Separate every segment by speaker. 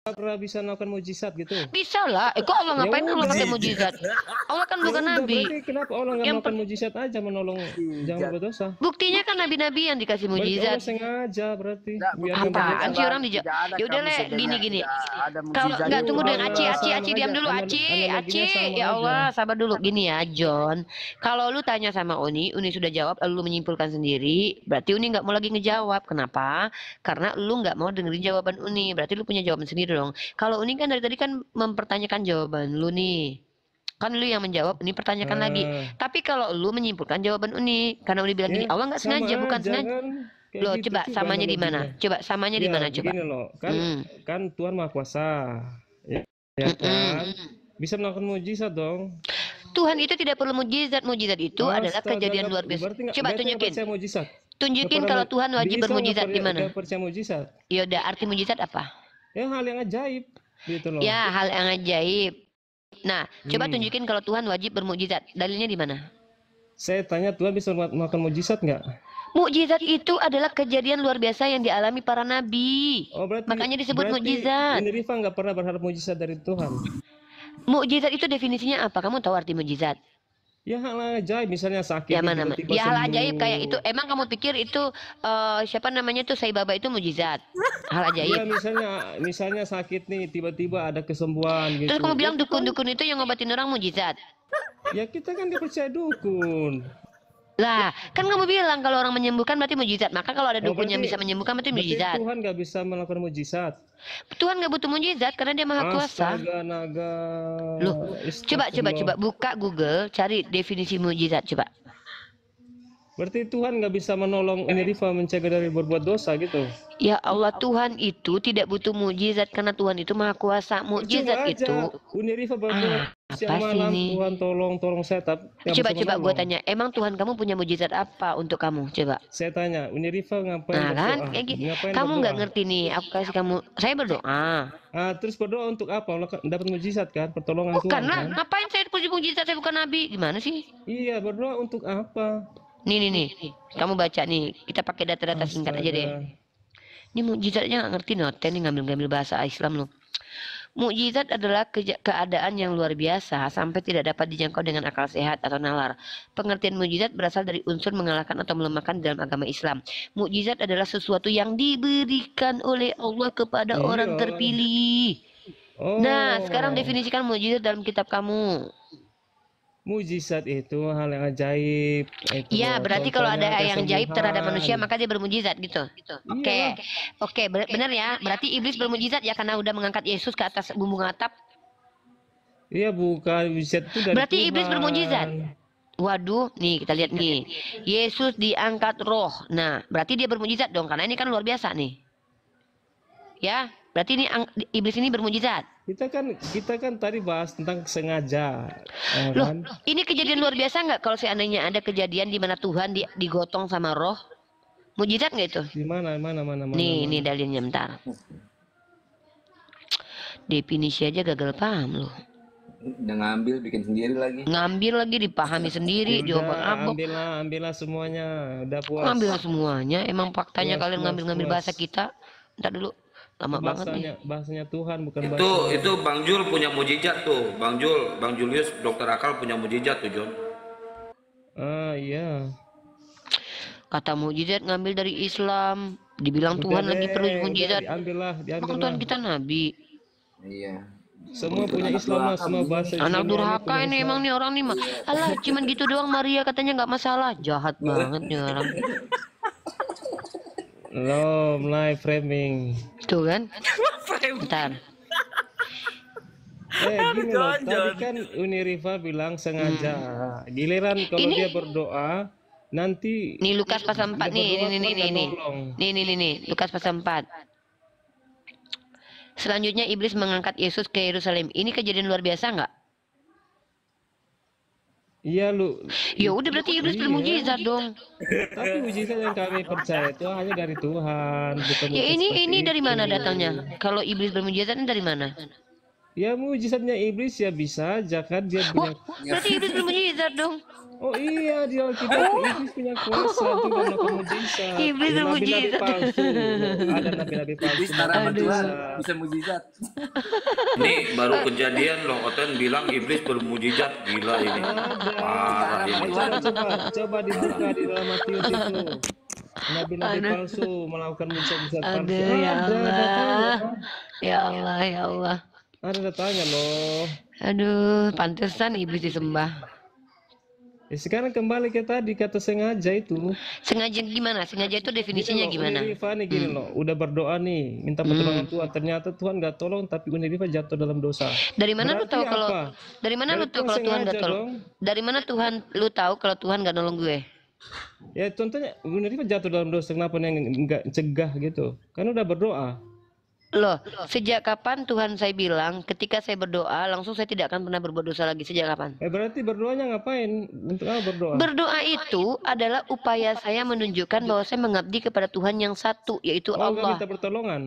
Speaker 1: pernah bisa melakukan mukjizat gitu?
Speaker 2: Bisa lah. Kok Allah
Speaker 1: Ya
Speaker 2: ngapain Allah
Speaker 1: udah.
Speaker 2: pakai mukjizat? Allah kan
Speaker 1: Ya
Speaker 2: bukan
Speaker 1: udah,
Speaker 2: nabi.
Speaker 1: berarti kenapa Allah nggak
Speaker 2: Yang
Speaker 1: melakukan mukjizat aja menolong jangan berdosa?
Speaker 2: buktinya kan nabi-nabi yang dikasih
Speaker 1: Berarti
Speaker 2: mukjizat.
Speaker 1: Allah sengaja berarti
Speaker 3: Nggak,
Speaker 1: biar nggak
Speaker 3: buktinya
Speaker 2: Apaan
Speaker 1: berdosa.
Speaker 2: sih orang
Speaker 3: tidak ada
Speaker 2: ya udah
Speaker 3: kamu
Speaker 2: le
Speaker 3: sedengar
Speaker 2: gini.
Speaker 3: tidak ada
Speaker 2: Kalau
Speaker 3: mukjizat
Speaker 2: nggak
Speaker 3: itu
Speaker 2: tunggu dengan
Speaker 3: Allah.
Speaker 2: Aci diam dulu Aci
Speaker 1: Analoginya sama
Speaker 2: ya Allah
Speaker 1: aja.
Speaker 2: sabar dulu gini ya John. Kalau lu tanya sama Uni sudah jawab lalu lu menyimpulkan sendiri berarti Uni nggak mau lagi ngejawab. Kenapa? Karena lu nggak mau dengerin jawaban Uni berarti lu punya jawaban sendiri dong. Kalau Uni kan dari tadi kan mempertanyakan jawaban lu nih. Kan lu yang menjawab, Uni pertanyakan lagi. Tapi kalau lu menyimpulkan jawaban Uni, karena Uni bilang gini,
Speaker 1: Ya,
Speaker 2: Allah nggak
Speaker 1: sama
Speaker 2: sengaja, bukan
Speaker 1: aja
Speaker 2: sengaja.
Speaker 1: kan. Kayak
Speaker 2: Loh,
Speaker 1: gitu
Speaker 2: coba
Speaker 1: juga
Speaker 2: samanya di mana?
Speaker 1: analoginya.
Speaker 2: Coba samanya di
Speaker 1: Ya,
Speaker 2: mana? Coba.
Speaker 1: begini loh, kan Tuhan Maha Kuasa, ya kan? Bisa melakukan mukjizat dong.
Speaker 2: Tuhan itu tidak perlu mujizat. Mujizat itu adalah
Speaker 1: Astaga,
Speaker 2: kejadian luar biasa.
Speaker 1: berarti nggak-
Speaker 2: Coba
Speaker 1: berarti nggak
Speaker 2: tunjukin.
Speaker 1: percaya mukjizat.
Speaker 2: Tunjukin
Speaker 1: Nggak
Speaker 2: kalau
Speaker 1: pernah-
Speaker 2: Tuhan wajib
Speaker 1: bisa
Speaker 2: bermujizat
Speaker 1: nggak
Speaker 2: di mana?
Speaker 1: nggak percaya mukjizat.
Speaker 2: Ya udah, arti mujizat apa?
Speaker 1: Ya hal yang ajaib gitu loh.
Speaker 2: Ya, hal yang ajaib. Nah, coba tunjukin kalau Tuhan wajib bermujizat. Dalilnya di mana?
Speaker 1: Saya tanya Tuhan bisa melakukan mukjizat nggak?
Speaker 2: Mukjizat itu adalah kejadian luar biasa yang dialami para nabi.
Speaker 1: Oh berarti
Speaker 2: Makanya disebut
Speaker 1: berarti
Speaker 2: mukjizat.
Speaker 1: Ini Rifa nggak pernah berharap mukjizat dari Tuhan.
Speaker 2: Mukjizat itu definisinya apa? Kamu tahu arti mukjizat?
Speaker 1: Ya hal ajaib misalnya sakit
Speaker 2: Ya mana?
Speaker 1: tiba-tiba
Speaker 2: Ya hal
Speaker 1: sembuh.
Speaker 2: ajaib kayak itu. Emang kamu pikir itu siapa namanya tuh Sai Baba itu mukjizat? Hal
Speaker 1: Ya
Speaker 2: ajaib.
Speaker 1: misalnya sakit nih tiba-tiba ada kesembuhan gitu.
Speaker 2: Terus kamu bilang dukun-dukun itu yang ngobatin orang mukjizat.
Speaker 1: Ya kita kan dipercaya dukun.
Speaker 2: Lah, kan kamu bilang kalau orang menyembuhkan berarti mukjizat. Maka kalau ada
Speaker 1: Oh,
Speaker 2: dukun yang
Speaker 1: berarti-
Speaker 2: bisa menyembuhkan berarti
Speaker 1: Berarti
Speaker 2: mukjizat.
Speaker 1: Tuhan nggak bisa melakukan mukjizat.
Speaker 2: Tuhan nggak butuh mukjizat karena dia maha kuasa.
Speaker 1: Astaga naga.
Speaker 2: Loh, coba
Speaker 1: Astagfirullah.
Speaker 2: buka Google, cari definisi mukjizat coba.
Speaker 1: Berarti Tuhan nggak bisa menolong ini Rifa mencegah dari berbuat dosa gitu.
Speaker 2: Ya Allah, Tuhan itu tidak butuh mukjizat karena Tuhan itu maha kuasa. Mukjizat
Speaker 1: Cuma
Speaker 2: itu
Speaker 1: aja Uni Rifa berdoa siang
Speaker 2: apa sih
Speaker 1: malam
Speaker 2: ini?
Speaker 1: Tuhan tolong saya tapi nggak
Speaker 2: Coba
Speaker 1: bisa
Speaker 2: gue
Speaker 1: menolong.
Speaker 2: tanya, emang Tuhan kamu punya mukjizat apa untuk kamu? Coba.
Speaker 1: Saya tanya Uni Rifa ngapain
Speaker 2: Nah kan,
Speaker 1: berdoa?
Speaker 2: kayak gitu.
Speaker 1: Ngapain
Speaker 2: Kamu nggak
Speaker 1: berdoa?
Speaker 2: ngerti nih. Aku kasih kamu. Saya berdoa.
Speaker 1: Terus berdoa untuk apa? Dapat mukjizat kan? Pertolongan Tuhan
Speaker 2: Bukan lah.
Speaker 1: kan?
Speaker 2: Ngapain saya punya mukjizat? Saya bukan nabi. Gimana sih?
Speaker 1: Iya berdoa untuk apa?
Speaker 2: Nih. Kamu baca nih. Kita pakai data-data singkat aja deh.
Speaker 1: Astaga.
Speaker 2: Ini mukjizatnya nggak ngerti noten nih ngambil-ngambil bahasa Islam loh. Mukjizat adalah keadaan yang luar biasa sampai tidak dapat dijangkau dengan akal sehat atau nalar. Pengertian mukjizat berasal dari unsur mengalahkan atau melemahkan dalam agama Islam. Mukjizat adalah sesuatu yang diberikan oleh Allah kepada
Speaker 1: Iya.
Speaker 2: orang terpilih.
Speaker 1: Oh,
Speaker 2: Nah, sekarang definisikan mukjizat dalam kitab kamu.
Speaker 1: mukjizat itu hal yang ajaib. Itu
Speaker 2: Iya,
Speaker 1: loh,
Speaker 2: berarti kalau ada
Speaker 1: contohnya
Speaker 2: yang jaib terhadap
Speaker 1: kesembuhan.
Speaker 2: manusia maka dia bermujizat gitu. Oke. Oke, benar ya. Berarti iblis bermujizat ya karena udah mengangkat Yesus ke atas bumbung atap.
Speaker 1: Iya bukan mukjizat itu dari
Speaker 2: Berarti
Speaker 1: Tuhan.
Speaker 2: iblis bermujizat. Waduh, nih kita lihat nih. Yesus diangkat roh. Nah, berarti dia bermujizat dong karena ini kan luar biasa nih. Ya, berarti ini iblis ini bermujizat.
Speaker 1: Kita kan tadi bahas tentang sengaja. Ya
Speaker 2: Loh,
Speaker 1: kan?
Speaker 2: ini kejadian luar biasa nggak kalau seandainya ada kejadian di mana Tuhan digotong sama roh? Mujizat nggak itu?
Speaker 1: Di mana?
Speaker 2: Nih dalilnya bentar. Definisi aja gagal paham loh.
Speaker 4: Udah ngambil bikin sendiri lagi.
Speaker 2: Ngambil lagi dipahami sendiri jawaban abok.
Speaker 1: Ambillah semuanya. Udah puas.
Speaker 2: Ngambil semuanya. Emang faktanya
Speaker 1: Puas,
Speaker 2: kalian
Speaker 1: puas,
Speaker 2: ngambil
Speaker 1: puas.
Speaker 2: bahasa kita. Ntar dulu. Lama banget nih.
Speaker 1: Bahasanya Tuhan bukan
Speaker 4: Itu
Speaker 1: bahasa.
Speaker 4: Bang Jul punya mujizat tuh. Bang Julius Dokter Akal punya mujizat tuh, John.
Speaker 1: Iya.
Speaker 2: Kata mujizat ngambil dari Islam. Dibilang Tuhan
Speaker 1: Udah
Speaker 2: lagi
Speaker 1: deh,
Speaker 2: perlu
Speaker 1: udah,
Speaker 2: mujizat.
Speaker 1: diambillah.
Speaker 2: Maka Tuhan kita nabi.
Speaker 4: Iya.
Speaker 1: Semua punya Islam lah, semua bahasa.
Speaker 2: Anak
Speaker 1: dunia
Speaker 2: durhaka
Speaker 1: punya
Speaker 2: ini
Speaker 1: Islam.
Speaker 2: emang nih orang nih mah. Alah cuman gitu doang Maria katanya nggak masalah. Jahat banget nih orang.
Speaker 1: Lo mulai framing.
Speaker 2: Tuh kan. Bentar.
Speaker 1: Gini loh, tadi kan Uni Rifa bilang sengaja. Giliran kalau dia berdoa nanti
Speaker 2: Nih Lukas pasal 4 nih. Nih. Lukas pasal 4. Selanjutnya iblis mengangkat Yesus ke Yerusalem. Ini kejadian luar biasa nggak?
Speaker 1: Iya lu.
Speaker 2: Ya udah berarti iblis
Speaker 1: Iya.
Speaker 2: bermujizat dong.
Speaker 1: Tapi mujizat yang kami percaya itu hanya dari Tuhan, bukan
Speaker 2: Ya
Speaker 1: mujizat
Speaker 2: ini
Speaker 1: seperti
Speaker 2: dari mana
Speaker 1: itu.
Speaker 2: datangnya? Kalau iblis bermujizat ini dari mana?
Speaker 1: Ya mujizatnya iblis ya bisa aja kan dia
Speaker 2: Wah,
Speaker 1: punya.
Speaker 2: berarti iblis bermujizat dong.
Speaker 1: Oh iya di Alkitab iblis punya kuasa juga melakukan mujizat.
Speaker 2: Iblis
Speaker 1: Ya, nabi-nabi
Speaker 2: bermujizat.
Speaker 1: palsu loh. Ada nabi-nabi palsu
Speaker 3: Iblis
Speaker 1: melakukan
Speaker 3: tanaman Tuhan
Speaker 1: mujizat.
Speaker 3: bisa mujizat.
Speaker 4: Ini baru kejadian loh, Oten bilang iblis bermujizat, gila ini.
Speaker 1: Ada.
Speaker 4: Parah ini.
Speaker 1: Coba dibuka di dalam Matius itu. Nabi-nabi palsu melakukan mujizat palsu.
Speaker 2: Aduh, ya
Speaker 1: Ada datanya.
Speaker 2: Allah. Ya Allah, ya Allah.
Speaker 1: Ada datanya loh.
Speaker 2: Aduh, pantesan iblis disembah.
Speaker 1: Ya, sekarang kembali ke tadi kata sengaja itu.
Speaker 2: Sengaja gimana? Sengaja itu definisinya
Speaker 1: Gini loh,
Speaker 2: gimana?
Speaker 1: Uni Rifa nih gini loh, udah berdoa nih, minta pertolongan Tuhan. Ternyata Tuhan nggak tolong, tapi Uni Rifa jatuh dalam dosa.
Speaker 2: Dari mana lu
Speaker 1: Berarti
Speaker 2: tahu kalau
Speaker 1: apa?
Speaker 2: dari mana lu
Speaker 1: Dari
Speaker 2: tahu
Speaker 1: Tuhan
Speaker 2: kalau Tuhan nggak
Speaker 1: sengaja
Speaker 2: tolong?
Speaker 1: dong.
Speaker 2: Dari mana Tuhan lu tahu kalau Tuhan nggak nolong gue?
Speaker 1: Ya contohnya Uni Rifa jatuh dalam dosa, kenapa yang nggak cegah gitu? Kan udah berdoa.
Speaker 2: Loh, sejak kapan Tuhan saya bilang ketika saya berdoa langsung saya tidak akan pernah berbuat dosa lagi? Sejak kapan?
Speaker 1: Berarti berdoanya ngapain? Untuk apa berdoa?
Speaker 2: Berdoa itu adalah upaya saya menunjukkan bahwa saya mengabdi kepada Tuhan yang satu, yaitu
Speaker 1: Oh, nggak
Speaker 2: Allah.
Speaker 1: minta pertolongan.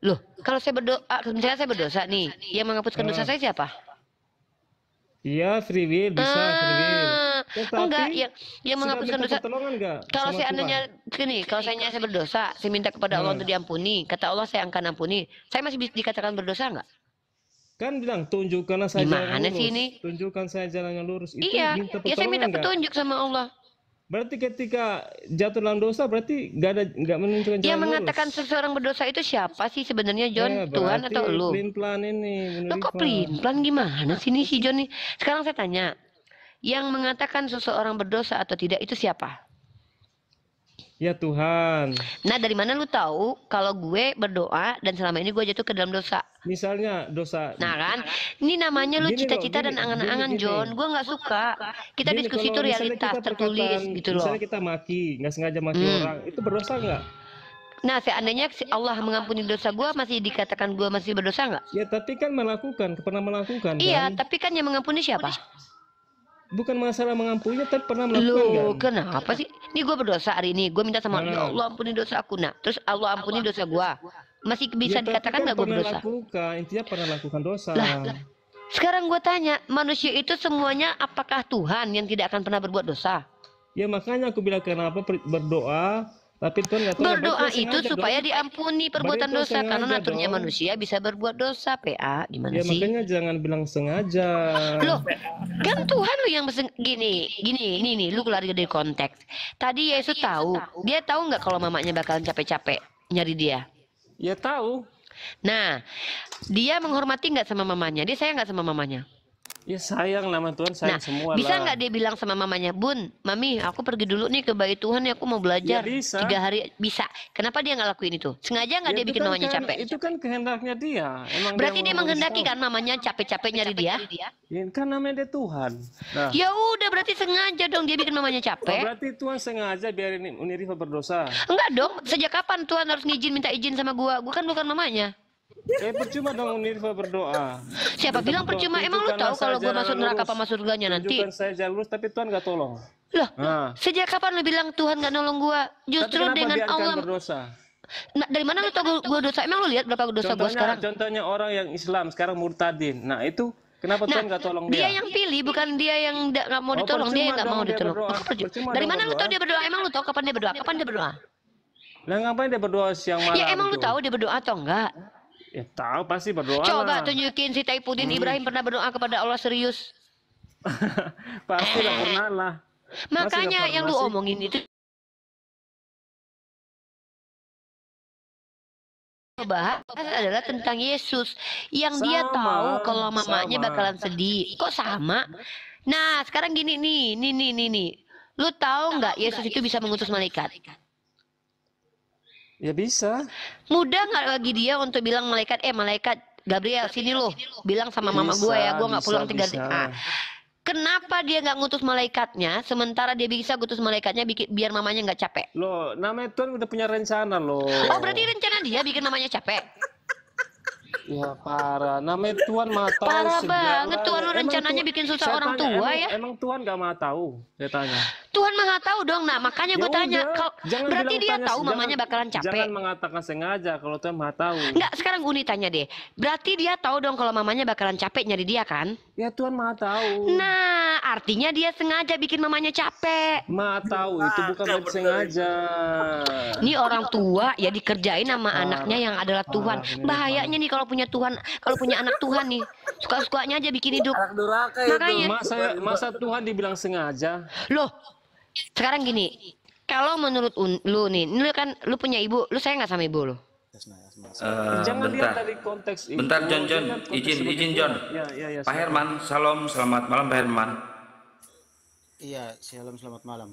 Speaker 2: Loh, kalau saya berdoa, misalnya saya berdosa nih, yang menghapuskan dosa saya siapa?
Speaker 1: Iya, free will bisa, free will. Tetapi
Speaker 2: Enggak, yang
Speaker 1: sudah
Speaker 2: menghapuskan
Speaker 1: minta
Speaker 2: dosa.
Speaker 1: pertolongan nggak?
Speaker 2: Kalau
Speaker 1: sama
Speaker 2: saya
Speaker 1: Tuhan?
Speaker 2: andainya gini, kalau saya berdosa, saya minta kepada Allah untuk diampuni. Kata Allah saya akan ampuni. Saya masih bisa dikatakan berdosa nggak?
Speaker 1: Kan bilang tunjukkanlah saya jalan
Speaker 2: Gimana
Speaker 1: yang
Speaker 2: sih
Speaker 1: lurus.
Speaker 2: ini?
Speaker 1: Tunjukkan saya jalan yang lurus. Itu
Speaker 2: Iya,
Speaker 1: minta
Speaker 2: ya saya minta
Speaker 1: pertolongan nggak?
Speaker 2: petunjuk sama Allah.
Speaker 1: Berarti ketika jatuh dalam dosa berarti nggak menunjukkan jalan
Speaker 2: Yang mengatakan
Speaker 1: lurus.
Speaker 2: seseorang berdosa itu siapa sih sebenarnya, John?
Speaker 1: Ya,
Speaker 2: Tuhan
Speaker 1: berarti
Speaker 2: atau lu?
Speaker 1: pelin-pelan ini
Speaker 2: Lo kok
Speaker 1: Rifa.
Speaker 2: pelin-pelan gimana sih nih si John nih? Sekarang saya tanya, yang mengatakan seseorang berdosa atau tidak itu siapa?
Speaker 1: Ya Tuhan.
Speaker 2: Nah, dari mana lu tahu kalau gue berdoa dan selama ini gue jatuh ke dalam dosa?
Speaker 1: Misalnya dosa.
Speaker 2: Nah kan, ini namanya lu
Speaker 1: Gini loh,
Speaker 2: cita-cita dan
Speaker 1: gini,
Speaker 2: angan-angan,
Speaker 1: gini.
Speaker 2: John. Gue nggak suka. Kita
Speaker 1: Gini,
Speaker 2: diskusi itu
Speaker 1: kalau misalnya
Speaker 2: realitas
Speaker 1: kita
Speaker 2: tertulis
Speaker 1: perkataan,
Speaker 2: gitu loh.
Speaker 1: Misalnya kita maki, nggak sengaja maki orang, itu berdosa nggak?
Speaker 2: Nah, seandainya Allah mengampuni dosa gue, masih dikatakan gue masih berdosa nggak?
Speaker 1: Ya tapi kan melakukan, pernah melakukan
Speaker 2: Iya,
Speaker 1: kan?
Speaker 2: tapi kan yang mengampuni siapa?
Speaker 1: Bukan masalah mengampuninya, tapi pernah melakukan
Speaker 2: Loh,
Speaker 1: kan?
Speaker 2: kenapa sih? Ini gue berdosa hari ini. Gue minta sama Allah, ya Allah ampuni dosa aku. Nah, terus Allah ampuni dosa gue. Masih bisa
Speaker 1: Ya, tapi
Speaker 2: dikatakan
Speaker 1: kan
Speaker 2: nggak gue
Speaker 1: pernah
Speaker 2: berdosa?
Speaker 1: lakukan, intinya pernah lakukan dosa.
Speaker 2: Sekarang gue tanya, manusia itu semuanya apakah Tuhan yang tidak akan pernah berbuat dosa?
Speaker 1: Ya makanya aku bilang kenapa berdoa, tapi Tuhan nggak tahu.
Speaker 2: Berdoa itu supaya diampuni perbuatan
Speaker 1: Berarti
Speaker 2: dosa, karena
Speaker 1: sengaja
Speaker 2: naturnya
Speaker 1: dong.
Speaker 2: manusia bisa berbuat dosa. PA, gimana
Speaker 1: Ya
Speaker 2: sih?
Speaker 1: makanya jangan bilang sengaja.
Speaker 2: Loh, kan Tuhan lu yang gini, ini nih, lu keluar dari konteks. Tadi Yesus tahu, dia tahu nggak kalau mamanya bakalan capek-capek nyari dia?
Speaker 1: Ya tahu.
Speaker 2: Nah, dia menghormati nggak sama mamanya? Dia sayang nggak sama mamanya?
Speaker 1: Ya sayang nama Tuhan, sayang
Speaker 2: Nah,
Speaker 1: semua
Speaker 2: bisa
Speaker 1: lah.
Speaker 2: nggak dia bilang sama mamanya, Bun, Mami, aku pergi dulu nih ke Bait Tuhan ya, aku mau belajar
Speaker 1: Ya, bisa.
Speaker 2: 3 hari. Bisa. Kenapa dia nggak lakuin itu? Sengaja nggak
Speaker 1: Ya,
Speaker 2: dia
Speaker 1: itu
Speaker 2: bikin
Speaker 1: kan
Speaker 2: mamanya
Speaker 1: kehendak-
Speaker 2: capek?
Speaker 1: Itu kan kehendaknya dia. Emang
Speaker 2: Berarti dia
Speaker 1: mau
Speaker 2: menghendaki
Speaker 1: ngasih
Speaker 2: kan mamanya capek-capek nyari dia?
Speaker 1: tahu. Ya, kan namanya dia Tuhan. Nah,
Speaker 2: Ya udah, berarti sengaja dong dia bikin mamanya
Speaker 1: oh,
Speaker 2: capek.
Speaker 1: berarti Tuhan sengaja biarin Uni Rifa berdosa.
Speaker 2: Enggak dong, sejak kapan Tuhan harus minta izin sama gua? Gua kan bukan mamanya.
Speaker 1: Percuma dong Uni Rifa berdoa.
Speaker 2: Siapa bilang percuma? Emang lu tahu kalau gua masuk neraka apa masuk surganya nanti?
Speaker 1: Tunjukkan saya jalan lurus, tapi Tuhan nggak tolong.
Speaker 2: Loh,
Speaker 1: Nah,
Speaker 2: sejak kapan lu bilang Tuhan nggak nolong gua?
Speaker 1: tapi
Speaker 2: Justru
Speaker 1: kenapa
Speaker 2: dengan
Speaker 1: biarkan
Speaker 2: Allah.
Speaker 1: berdosa?
Speaker 2: Nah, dari mana lu tahu gua dosa? Emang lu lihat berapa dosa gua sekarang?
Speaker 1: Contohnya orang yang Islam sekarang murtadin. Nah itu kenapa Tuhan nggak tolong
Speaker 2: Dia
Speaker 1: dia?
Speaker 2: yang pilih, bukan dia yang nggak mau
Speaker 1: Oh,
Speaker 2: ditolong. Dia yang
Speaker 1: percuma
Speaker 2: nggak
Speaker 1: dong
Speaker 2: mau
Speaker 1: dia
Speaker 2: ditolong.
Speaker 1: berdoa.
Speaker 2: Oh, percuma.
Speaker 1: Percuma
Speaker 2: Dari
Speaker 1: dong
Speaker 2: mana lu
Speaker 1: berdoa.
Speaker 2: tahu dia berdoa? Emang lu tahu kapan dia berdoa? Kapan dia berdoa?
Speaker 1: Lah ngapain dia berdoa siang malam?
Speaker 2: Ya emang lu
Speaker 1: tuh?
Speaker 2: tahu dia berdoa atau enggak?
Speaker 1: Ya tahu pasti berdoa.
Speaker 2: Coba
Speaker 1: lah.
Speaker 2: tunjukin si Taipudin Ibrahim pernah berdoa kepada Allah serius.
Speaker 1: Pasti lah pernah lah.
Speaker 2: Makanya
Speaker 1: nggak
Speaker 2: yang lu
Speaker 1: pernah sih?
Speaker 2: omongin itu bahas adalah tentang Yesus yang dia
Speaker 1: Sama,
Speaker 2: tahu kalau mamanya
Speaker 1: sama.
Speaker 2: bakalan sedih. Kok sama? Nah, sekarang gini nih. Lu tahu nggak Yesus itu bisa mengutus malaikat?
Speaker 1: Ya bisa.
Speaker 2: Mudah nggak bagi dia untuk bilang malaikat, malaikat Gabriel sini lo, bilang sama mama gue ya, gue nggak
Speaker 1: Bisa,
Speaker 2: pulang 3 hari.
Speaker 1: bisa.
Speaker 2: Ah, kenapa dia nggak ngutus malaikatnya, sementara dia bisa ngutus malaikatnya biar mamanya nggak capek?
Speaker 1: Loh, namanya Tuhan udah punya rencana loh.
Speaker 2: Oh, berarti rencana dia bikin mamanya capek?
Speaker 1: Ya parah. Namanya Tuhan maha tahu.
Speaker 2: Parah
Speaker 1: segalanya.
Speaker 2: banget, Tuhan lu
Speaker 1: Emang
Speaker 2: rencananya bikin susah
Speaker 1: saya
Speaker 2: orang
Speaker 1: tanya,
Speaker 2: tua
Speaker 1: emang,
Speaker 2: ya.
Speaker 1: Emang Tuhan gak maha tahu? Saya tanya.
Speaker 2: Tuhan maha tahu dong. Nah, makanya gue
Speaker 1: Ya
Speaker 2: tanya,
Speaker 1: udah. Jangan
Speaker 2: Berarti
Speaker 1: bilang
Speaker 2: dia
Speaker 1: tanya,
Speaker 2: tahu mamanya bakalan
Speaker 1: jangan
Speaker 2: capek.
Speaker 1: mengatakan sengaja kalau Tuhan Maha tahu.
Speaker 2: Enggak, sekarang Uni tanya deh. Berarti dia tahu dong kalau mamanya bakalan capek nyari dia kan?
Speaker 1: Ya Tuhan Maha tahu.
Speaker 2: Nah, artinya dia sengaja bikin mamanya capek.
Speaker 1: Maha tahu itu bukan berarti sengaja.
Speaker 2: Ini orang tua ya dikerjain sama anaknya yang adalah Tuhan.
Speaker 1: ini
Speaker 2: Bahayanya nih kalau punya Tuhan, kalau punya anak Tuhan nih. Suka-sukanya aja bikin hidup.
Speaker 3: Anak durhaka itu.
Speaker 2: Makanya,
Speaker 1: Masa Tuhan dibilang sengaja?
Speaker 2: loh, sekarang gini. Kalau menurut lu nih, lu kan lu punya ibu, lu sayang nggak sama ibu lu?
Speaker 1: Jangan lihat
Speaker 4: Bentar,
Speaker 1: dari konteks itu.
Speaker 4: bentar John,
Speaker 1: Jangan konteks
Speaker 4: izin
Speaker 1: sebagai
Speaker 4: John.
Speaker 1: Tuhan. Ya,
Speaker 4: Pak Herman, salam, selamat malam Pak Herman.
Speaker 3: Iya, shalom, selamat malam.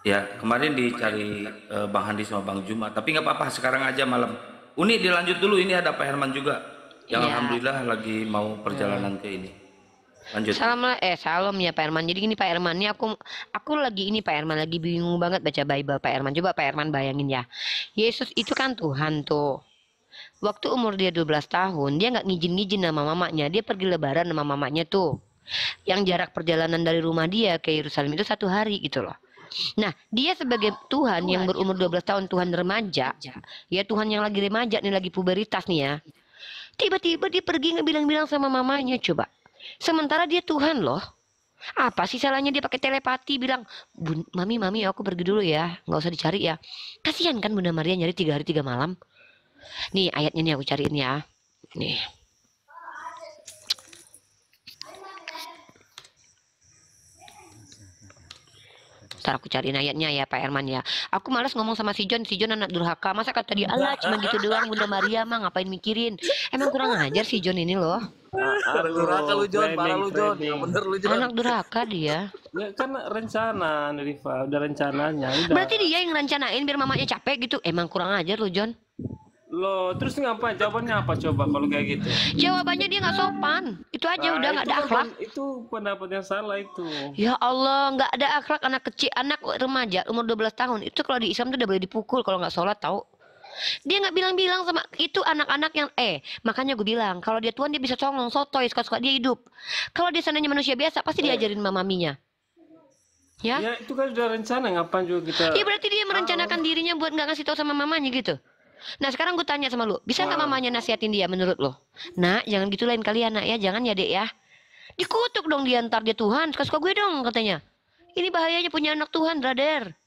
Speaker 4: Ya, kemarin dicari Bang Handi sama Bang Juma, tapi nggak apa-apa, sekarang aja malam. Uni dilanjut dulu, ini ada Pak Herman juga, yang
Speaker 2: Iya.
Speaker 4: alhamdulillah lagi mau perjalanan ke ini. Lanjut.
Speaker 2: Salam ya Pak Herman. Jadi gini Pak Herman, ini aku lagi ini Pak Herman lagi bingung banget baca Bible Pak Herman. Coba Pak Herman bayangin ya. Yesus itu kan Tuhan tuh. Waktu umur dia 12 tahun, dia nggak ngizin-ngizin sama mamanya. Dia pergi lebaran sama mamanya tuh. Yang jarak perjalanan dari rumah dia ke Yerusalem itu 1 hari gitu loh. Nah, dia sebagai Tuhan yang berumur 12 tahun, Tuhan remaja, ya Tuhan yang lagi remaja nih, lagi puberitas nih ya. Tiba-tiba dia pergi ngebilang-bilang sama mamanya, coba. Sementara dia Tuhan loh. Apa sih salahnya dia pakai telepati bilang, Mami, aku pergi dulu ya, nggak usah dicari ya. Kasihan kan Bunda Maria nyari 3 hari 3 malam. Nih ayatnya nih aku cariin ya. Nih. Ntar aku cariin ayatnya ya Pak Herman ya. Aku malas ngomong sama si John anak durhaka. Masa kata dia, alah cuma gitu doang Bunda Maria mah ngapain mikirin. Emang kurang ajar si John ini loh.
Speaker 3: Anak durhaka lu John, parah lu John. Yang bener lu John.
Speaker 2: Anak durhaka dia.
Speaker 1: Ya kan rencana Riva, udah rencananya. Udah.
Speaker 2: Berarti dia yang rencanain biar mamanya capek gitu. Emang kurang ajar lu John.
Speaker 1: Loh, terus ngapain? Jawabannya apa coba kalau kayak gitu?
Speaker 2: Jawabannya dia nggak sopan. Itu aja udah nggak ada akhlak.
Speaker 1: Itu pendapat yang salah itu.
Speaker 2: Ya Allah, nggak ada akhlak anak kecil, anak remaja umur 12 tahun. Itu kalau di Islam tuh udah boleh dipukul kalau nggak sholat tahu. Dia nggak bilang-bilang sama itu anak-anak yang makanya gue bilang kalau dia Tuhan dia bisa songong sotoy suka-suka dia hidup. Kalau dia seandainya manusia biasa pasti diajarin mamaminya. Ya?
Speaker 1: Ya itu kan udah rencana, ngapain juga kita?
Speaker 2: Ya berarti dia merencanakan dirinya buat nggak ngasih tahu sama mamanya gitu. Nah sekarang gue tanya sama lu, bisa nggak mamanya nasihatin dia menurut lo? Nak, jangan gitu lain kali anak ya, jangan ya dek ya. Dikutuk dong dia, ntar dia Tuhan, suka-suka gue dong katanya. Ini bahayanya punya anak Tuhan, brother.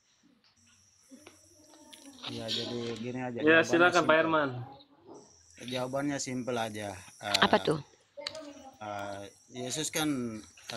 Speaker 3: Iya, jadi gini aja.
Speaker 1: Ya
Speaker 3: jawabannya
Speaker 1: silakan Pak
Speaker 3: simple.
Speaker 1: Herman.
Speaker 3: Jawabannya simpel aja.
Speaker 2: Apa tuh?
Speaker 3: Yesus kan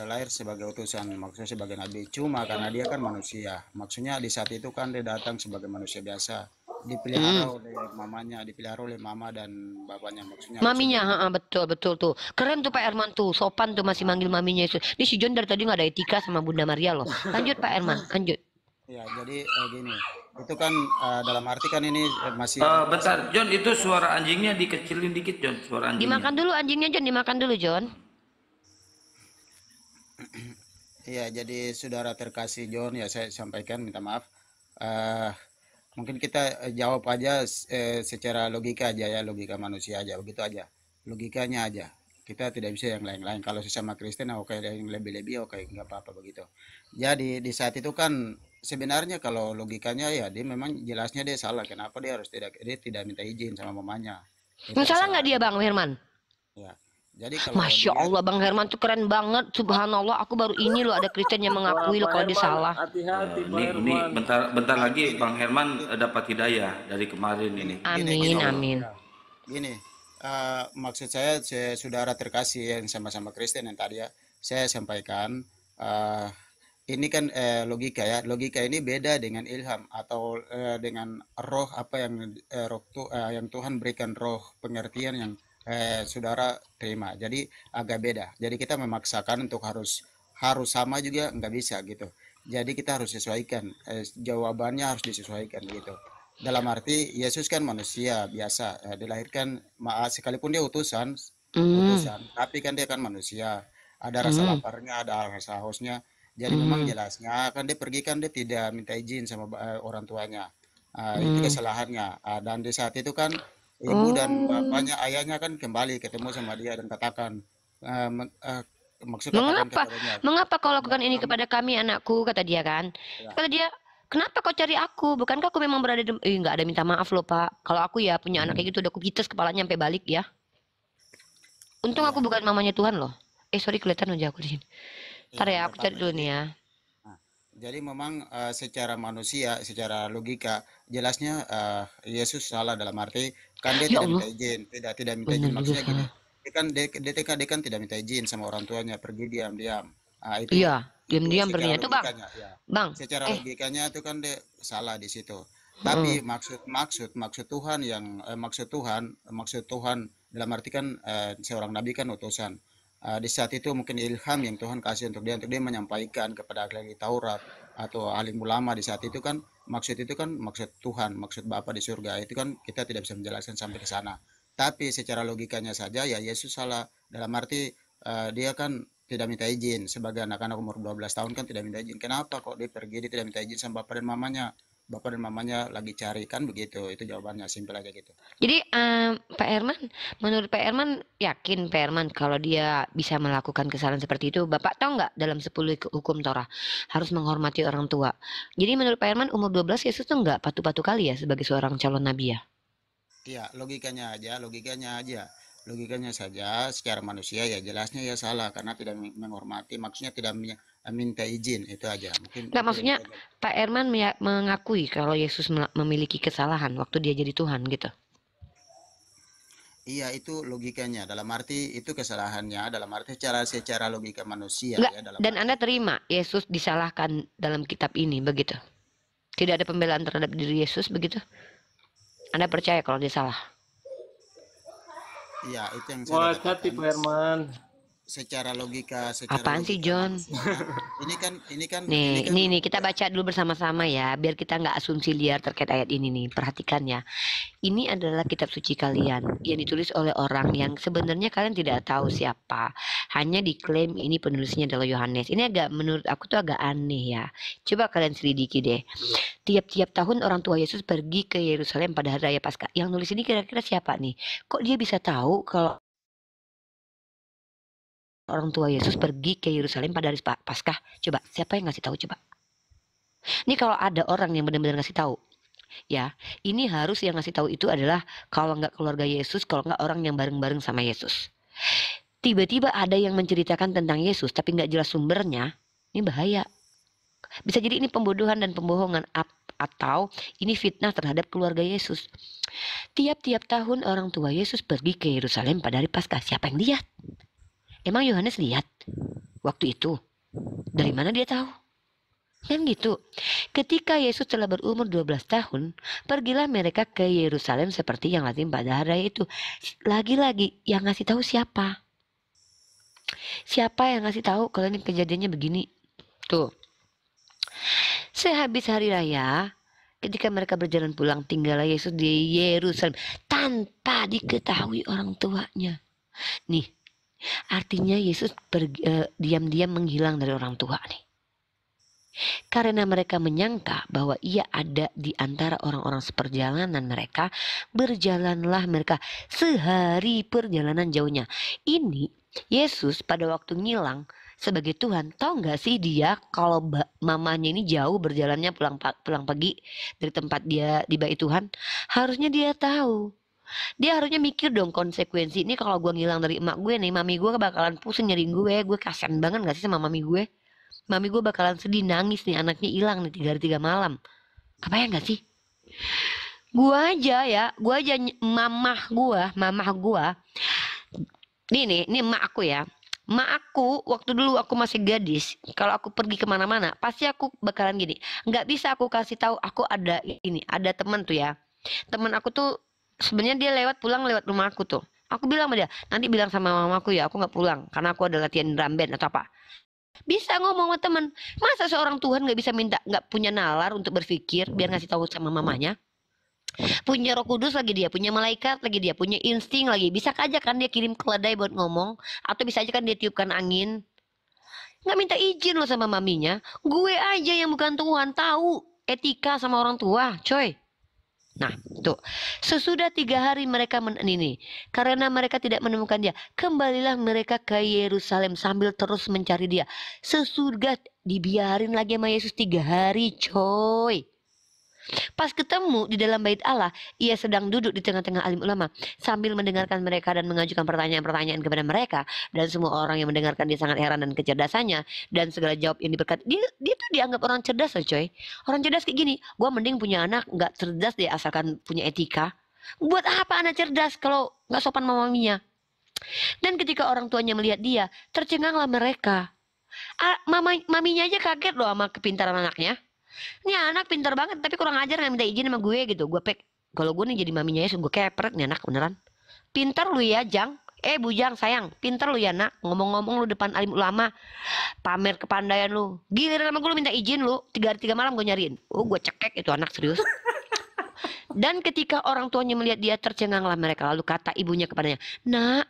Speaker 3: lahir sebagai utusan, maksudnya sebagai nabi. Cuma karena dia kan manusia. Maksudnya di saat itu kan dia datang sebagai manusia biasa. Dipelihara oleh mamanya, dipelihara oleh mama dan bapaknya. Maksudnya
Speaker 2: Maminya, betul tuh. Keren tuh Pak Herman tuh, sopan tuh masih manggil maminya Yesus. Ini si John dari tadi nggak ada etika sama Bunda Maria loh. Lanjut Pak Herman, lanjut.
Speaker 3: ya, jadi gini. Itu kan dalam arti kan ini masih
Speaker 4: Bentar, John, itu suara anjingnya dikecilin dikit John, suara anjingnya.
Speaker 2: Dimakan dulu anjingnya John, dimakan dulu John.
Speaker 3: Iya, jadi saudara terkasih John, ya saya sampaikan minta maaf. Mungkin kita jawab aja secara logika aja ya, logika manusia aja, begitu aja. Logikanya aja. Kita tidak bisa yang lain-lain. Kalau sesama Kristen, oke, yang lebih-lebih, oke, nggak apa-apa begitu. Jadi di saat itu kan sebenarnya kalau logikanya ya dia memang jelasnya dia salah. Kenapa dia tidak minta izin sama mamanya? Itu
Speaker 2: Salah nggak
Speaker 3: kesalahan.
Speaker 2: dia Bang Herman?
Speaker 3: Ya. Jadi kalau
Speaker 2: Masya
Speaker 3: dia
Speaker 2: Allah Bang Herman tuh keren banget. Subhanallah, aku baru ini loh ada Kristen yang mengakui loh kalau dia salah.
Speaker 1: Hati-hati Pak
Speaker 4: Ini
Speaker 1: Herman.
Speaker 4: bentar lagi Bang Herman dapat hidayah dari kemarin ini.
Speaker 2: Amin, amin.
Speaker 3: gini, maksud saya saudara terkasih yang sama-sama Kristen yang tadi ya saya sampaikan, ini kan logika ya. Logika ini beda dengan ilham atau dengan roh apa yang yang Tuhan berikan, roh pengertian yang saudara terima. Jadi agak beda. Jadi kita memaksakan untuk harus sama juga nggak bisa gitu. Jadi kita harus sesuaikan. Jawabannya harus disesuaikan gitu. Dalam arti Yesus kan manusia biasa, dilahirkan sekalipun dia utusan, tapi kan dia kan manusia. Ada rasa laparnya, ada rasa hausnya. Jadi memang jelasnya kan dia pergi kan dia tidak minta izin sama orang tuanya. Itu kesalahannya. Dan di saat itu kan ibu dan bapaknya, ayahnya kan kembali ketemu sama dia dan katakan, maksud katakan
Speaker 2: Mengapa?
Speaker 3: kepadanya,
Speaker 2: Mengapa kau lakukan ini kepada kami anakku, kata dia kan.
Speaker 3: ya,
Speaker 2: Kata dia, Kenapa kau cari aku? Bukankah aku memang berada di... nggak ada minta maaf loh Pak. Kalau aku ya punya anak kayak gitu udah aku pites kepalanya sampai balik ya. Untung aku
Speaker 3: Iya,
Speaker 2: bukan mamanya Tuhan loh. Sorry kelihatan wajah aku di sini. Ntar
Speaker 3: iya,
Speaker 2: ya
Speaker 3: nggak
Speaker 2: aku cari
Speaker 3: apa-apa.
Speaker 2: dulu nih ya.
Speaker 3: Nah, jadi memang secara manusia, secara logika, jelasnya Yesus salah dalam arti kan dia
Speaker 2: Ya
Speaker 3: tidak minta
Speaker 2: Allah,
Speaker 3: izin, tidak minta izin.
Speaker 2: bener juga
Speaker 3: Maksudnya gini,
Speaker 2: salah.
Speaker 3: dia kan tidak minta izin sama orang tuanya, pergi diam-diam. Nah,
Speaker 2: Iya,
Speaker 3: itu
Speaker 2: diam-diam
Speaker 3: secara
Speaker 2: perginya. Tuh Bang,
Speaker 3: logikanya, ya.
Speaker 2: Bang,
Speaker 3: Secara
Speaker 2: eh,
Speaker 3: logikanya itu kan dia salah di situ. Tapi
Speaker 2: heeh.
Speaker 3: maksud Tuhan maksud Tuhan dalam arti kan seorang nabi kan utusan. Di saat itu mungkin ilham yang Tuhan kasih untuk dia menyampaikan kepada ahli Taurat atau ahli ulama di saat itu kan maksud Tuhan, maksud Bapa di surga. Itu kan kita tidak bisa menjelaskan sampai ke sana. Tapi secara logikanya saja ya Yesus salah dalam arti dia kan tidak minta izin sebagai anak-anak umur 12 tahun kan tidak minta izin. Kenapa kok dia pergi dia tidak minta izin sama bapak dan mamanya? Bapak dan mamanya lagi cari kan begitu. Itu jawabannya simpel aja gitu.
Speaker 2: Jadi Pak Herman, menurut Pak Herman yakin Pak Herman kalau dia bisa melakukan kesalahan seperti itu, Bapak tahu nggak dalam 10 hukum Torah harus menghormati orang tua. Jadi menurut Pak Herman umur 12 Yesus tuh nggak patuh-patuh kali ya sebagai seorang calon nabi ya.
Speaker 3: Iya, logikanya saja secara manusia ya jelasnya ya salah karena tidak menghormati, maksudnya tidak minta izin itu aja. Mungkin
Speaker 2: Nggak
Speaker 3: itu
Speaker 2: maksudnya
Speaker 3: aja.
Speaker 2: Pak Herman mengakui kalau Yesus memiliki kesalahan waktu dia jadi Tuhan gitu.
Speaker 3: Iya, itu logikanya. Dalam arti itu kesalahannya, dalam arti secara logika manusia
Speaker 2: Nggak,
Speaker 3: ya dalam
Speaker 2: dan
Speaker 3: arti.
Speaker 2: Anda terima Yesus disalahkan dalam kitab ini begitu. Tidak ada pembelaan terhadap diri Yesus begitu. Anda percaya kalau dia salah.
Speaker 3: Iya, itu yang saya
Speaker 1: Wah, hati
Speaker 3: katakan.
Speaker 1: Pak Herman.
Speaker 3: Secara
Speaker 2: Apaan sih
Speaker 3: logika
Speaker 2: John?
Speaker 3: manusia ini kan
Speaker 2: Nih, kita baca dulu bersama-sama ya, biar kita nggak asumsi liar terkait ayat ini nih. Perhatikan ya. Ini adalah kitab suci kalian yang ditulis oleh orang yang sebenarnya kalian tidak tahu siapa. Hanya diklaim ini penulisnya adalah Yohanes. Ini menurut aku tuh agak aneh ya. Coba kalian selidiki deh. Tiap-tiap tahun orang tua Yesus pergi ke Yerusalem pada hari raya Paskah. Yang nulis ini kira-kira siapa nih? Kok dia bisa tahu kalau orang tua Yesus pergi ke Yerusalem pada hari Paskah? Coba, siapa yang ngasih tahu coba? Ini kalau ada orang yang benar-benar ngasih tahu, ya, ini harus yang ngasih tahu itu adalah kalau nggak keluarga Yesus, kalau nggak orang yang bareng-bareng sama Yesus. Tiba-tiba ada yang menceritakan tentang Yesus tapi nggak jelas sumbernya, ini bahaya. Bisa jadi ini pembodohan dan pembohongan atau ini fitnah terhadap keluarga Yesus. Tiap-tiap tahun orang tua Yesus pergi ke Yerusalem pada hari Paskah. Siapa yang lihat? Emang Yohanes lihat waktu itu? Dari mana dia tahu? Kan gitu. Ketika Yesus telah berumur 12 tahun, pergilah mereka ke Yerusalem seperti yang lazim pada hari raya itu. Lagi-lagi yang ngasih tahu siapa? Siapa yang ngasih tahu kalau ini kejadiannya begini? Tuh. Sehabis hari raya, ketika mereka berjalan pulang, tinggallah Yesus di Yerusalem tanpa diketahui orang tuanya. Nih, artinya Yesus diam-diam menghilang dari orang tua nih. Karena mereka menyangka bahwa ia ada di antara orang-orang seperjalanan mereka, berjalanlah mereka sehari perjalanan jauhnya. Ini Yesus pada waktu ngilang sebagai Tuhan, tahu nggak sih dia kalau mamanya ini jauh berjalannya pulang pagi dari tempat dia di bait Tuhan, harusnya dia tahu. Dia harusnya mikir dong konsekuensi ini kalau gue ngilang dari emak gue nih, mami gue bakalan pusing nyariin gue kasian banget gak sih sama mami gue? Mami gue bakalan sedih nangis nih anaknya hilang nih 3 hari 3 malam. Kebayang gak sih? Gue aja mamah gue. Nih emak aku ya. Emak aku waktu dulu aku masih gadis, kalau aku pergi kemana-mana pasti aku bakalan gini. Nggak bisa aku kasih tahu aku ada ini, ada teman tuh ya. Teman aku tuh sebenarnya dia pulang lewat rumah aku tuh. Aku bilang sama dia, nanti bilang sama mamaku ya aku nggak pulang karena aku ada latihan drum band atau apa. Bisa ngomong sama teman. Masa seorang Tuhan nggak bisa nggak punya nalar untuk berpikir biar ngasih tahu sama mamanya? Punya Roh Kudus lagi dia, punya malaikat lagi dia, punya insting lagi. Bisa aja kan dia kirim keledai buat ngomong, atau bisa aja kan dia tiupkan angin. Nggak minta izin loh sama maminya. Gue aja yang bukan Tuhan tahu etika sama orang tua, coy. Nah, tuh. Sesudah 3 hari mereka ini, karena mereka tidak menemukan dia, kembalilah mereka ke Yerusalem sambil terus mencari dia. Sesudah dibiarin lagi sama Yesus 3 hari, coy. Pas ketemu di dalam bait Allah, ia sedang duduk di tengah-tengah alim ulama sambil mendengarkan mereka dan mengajukan pertanyaan-pertanyaan kepada mereka, dan semua orang yang mendengarkan dia sangat heran dan kecerdasannya dan segala jawab yang diberkati. Dia tuh dianggap orang cerdas loh, coy. Orang cerdas kayak gini, gua mending punya anak nggak cerdas deh asalkan punya etika. Buat apa anak cerdas kalau nggak sopan sama maminya? Dan ketika orang tuanya melihat dia, tercenganglah mereka. Maminya aja kaget loh sama kepintaran anaknya. Ini anak pintar banget tapi kurang ajar nggak minta izin sama gue gitu. Gue kalau gue nih jadi maminya Yesus, gue kepret nih anak beneran. Pintar lu ya Jang. Bujang sayang, pintar lu ya nak. Ngomong-ngomong lu depan alim ulama, pamer kepandaian lu. Giliran sama gue lu minta izin lu. 3 hari 3 malam gue nyariin. Oh gue cekek itu anak serius. Dan ketika orang tuanya melihat dia, tercenganglah mereka. Lalu kata ibunya kepadanya, nak,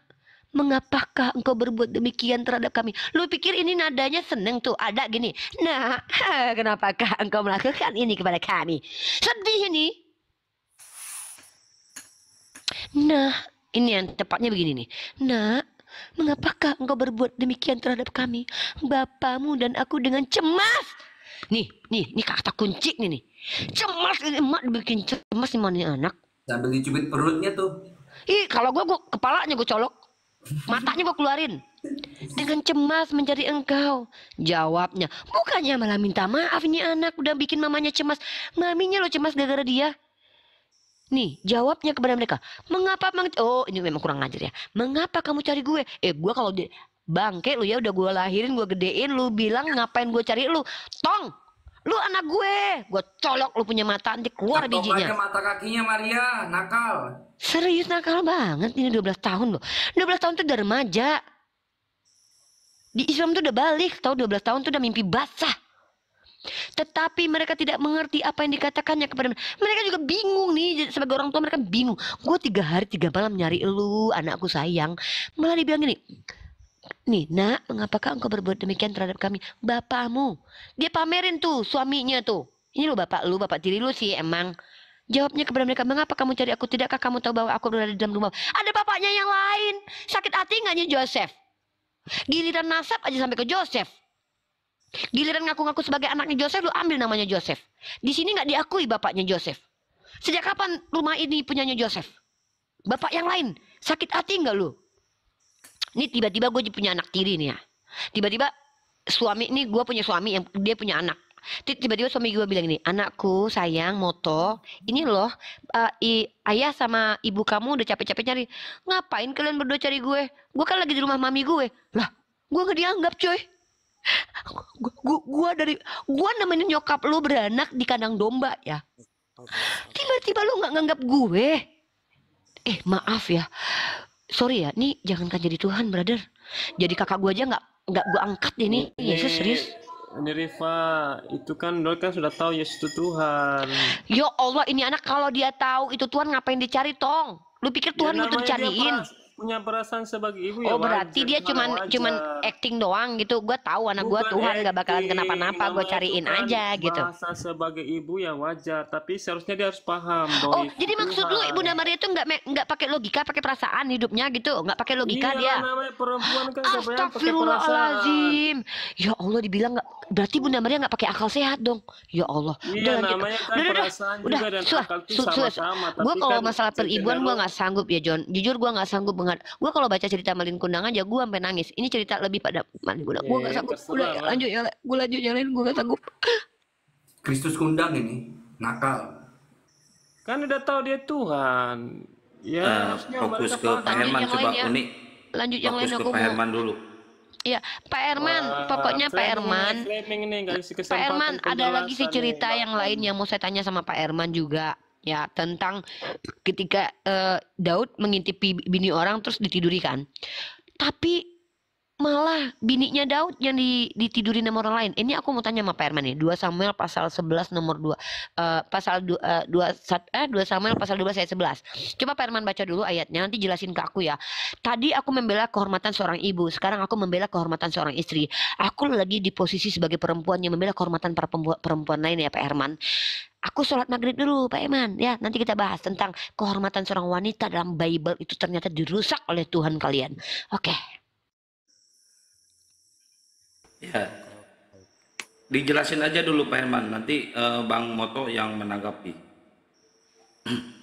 Speaker 2: mengapakah engkau berbuat demikian terhadap kami? Lu pikir ini nadanya seneng tuh, ada gini. Nah, kenapakah engkau melakukan ini kepada kami? Sedih ini. Nah, ini yang tepatnya begini nih. Nah, mengapakah engkau berbuat demikian terhadap kami? Bapamu dan aku dengan cemas. Nih kata kunci nih. Cemas ini, emak bikin cemas nih anak.
Speaker 5: Sambil dicubit perutnya tuh.
Speaker 2: Ih, kalau gue kepalanya gue colok. Matanya gue keluarin. Dengan cemas mencari engkau. Jawabnya, bukannya malah minta maaf ini anak udah bikin mamanya cemas. Maminya lo cemas gara-gara dia. Nih, jawabnya kepada mereka. Mengapa oh, ini memang kurang ngajar ya. Mengapa kamu cari gue? Gue kalau bangke lu ya, udah gue lahirin, gue gedein, lu bilang ngapain gue cari lu? Tong, lu anak gue colok lu punya mata, nanti keluar
Speaker 5: Ketok
Speaker 2: bijinya.
Speaker 5: aja mata kakinya Maria, nakal.
Speaker 2: Serius nakal banget ini 12 tahun loh. 12 tahun tuh udah remaja. Di Islam tuh udah balik, tahu 12 tahun tuh udah mimpi basah. Tetapi mereka tidak mengerti apa yang dikatakannya kepada mereka. Mereka juga bingung nih, sebagai orang tua mereka bingung. Gue 3 hari 3 malam nyari lu, anakku sayang. Malah dibilang gini, nih nak, mengapakah engkau berbuat demikian terhadap kami? Bapakmu. Dia pamerin tuh suaminya tuh. Ini lu, bapak tiri lu sih emang. Jawabnya kepada mereka, mengapa kamu cari aku? Tidakkah kamu tahu bahwa aku berada di dalam rumah? Ada bapaknya yang lain. Sakit hati nggak nih Joseph? Giliran nasab aja sampai ke Joseph. Giliran ngaku-ngaku sebagai anaknya Joseph, lu ambil namanya Joseph. Di sini nggak diakui bapaknya Joseph. Sejak kapan rumah ini punyanya Joseph? Bapak yang lain. Sakit hati nggak lu? Ini tiba-tiba gue punya anak tiri nih ya. Tiba-tiba suami ini, gue punya suami yang dia punya anak. Tiba-tiba suami gue bilang ini, anakku sayang, moto, ini loh ayah sama ibu kamu udah capek-capek cari. Ngapain kalian berdua cari gue? Gue kan lagi di rumah mami gue. Lah, gue gak dianggap coy. Gue nemenin nyokap lu beranak di kandang domba ya. Tiba-tiba lu gak nganggap gue. Maaf ya. Sorry ya, nih jangankan jadi Tuhan brother. Jadi kakak gue aja nggak gue angkat ini. Yesus serius.
Speaker 1: Ini Riva, itu kan Dol kan sudah tahu Yesus itu Tuhan.
Speaker 2: Ya Allah, ini anak kalau dia tahu itu Tuhan ngapain dicari tong? Lu pikir Tuhan
Speaker 1: Ya,
Speaker 2: butuh
Speaker 1: namanya
Speaker 2: dicariin?
Speaker 1: punya perasaan sebagai ibu ya.
Speaker 2: Oh berarti dia cuman acting doang gitu. Gue tahu anak gue Tuhan gak bakalan kenapa-napa. Gue cariin aja gitu.
Speaker 1: Bahasa sebagai ibu ya wajar, tapi seharusnya dia harus paham.
Speaker 2: Oh jadi maksud lu Ibunda Maria itu nggak pakai logika, pakai perasaan hidupnya gitu? Nggak pakai logika dia?
Speaker 1: Namanya perempuan kan kebanyakan pakai perasaan.
Speaker 2: Astagfirullahaladzim. Ya Allah, dibilang nggak, berarti Bunda Maria nggak pakai akal sehat dong. Ya Allah.
Speaker 1: Iya, namanya kan perasaan juga dan akal itu sama-sama.
Speaker 2: Gue
Speaker 1: Tapi
Speaker 2: kalau
Speaker 1: kan
Speaker 2: masalah peribuan gue nggak sanggup ya John. Jujur gue nggak sanggup banget. Gue kalau baca cerita Malin Kundang aja gue sampai nangis. Ini cerita lebih pada Malin Kundang. Gue nggak sanggup. Udah lanjut ya, gue lanjut yang lain. Gue nggak sanggup.
Speaker 5: Kristus Kundang ini nakal.
Speaker 1: kan udah tahu dia Tuhan. Ya, harusnya
Speaker 4: Fokus
Speaker 1: mereka
Speaker 4: ke
Speaker 1: paham.
Speaker 4: Pak Herman
Speaker 2: yang
Speaker 4: coba
Speaker 2: lain ya.
Speaker 4: Uni.
Speaker 2: Lanjut yang lain
Speaker 4: Fokus ke
Speaker 2: aku
Speaker 4: Pak
Speaker 2: mau.
Speaker 4: Herman dulu.
Speaker 2: Iya, Pak Herman. Pokoknya Pak Herman. Pak Herman, ada lagi sih cerita yang lain yang mau saya tanya sama Pak Herman juga. Ya, tentang ketika Daud mengintipi bini orang terus ditiduri kan. Tapi malah bininya Daud yang ditidurin sama orang lain. Ini aku mau tanya sama Pak Herman nih. 2 Samuel pasal 11 nomor 2. Pasal 2 Samuel pasal 12 ayat 11. Coba Pak Herman baca dulu ayatnya, nanti jelasin ke aku ya. Tadi aku membela kehormatan seorang ibu, sekarang aku membela kehormatan seorang istri. Aku lagi di posisi sebagai perempuan yang membela kehormatan para perempuan lain ya Pak Herman. Aku sholat maghrib dulu, Pak Eman. Ya, nanti kita bahas tentang kehormatan seorang wanita dalam Bible itu ternyata dirusak oleh Tuhan kalian. Oke.
Speaker 4: Ya, dijelasin aja dulu Pak Herman, nanti Bang Moto yang menanggapi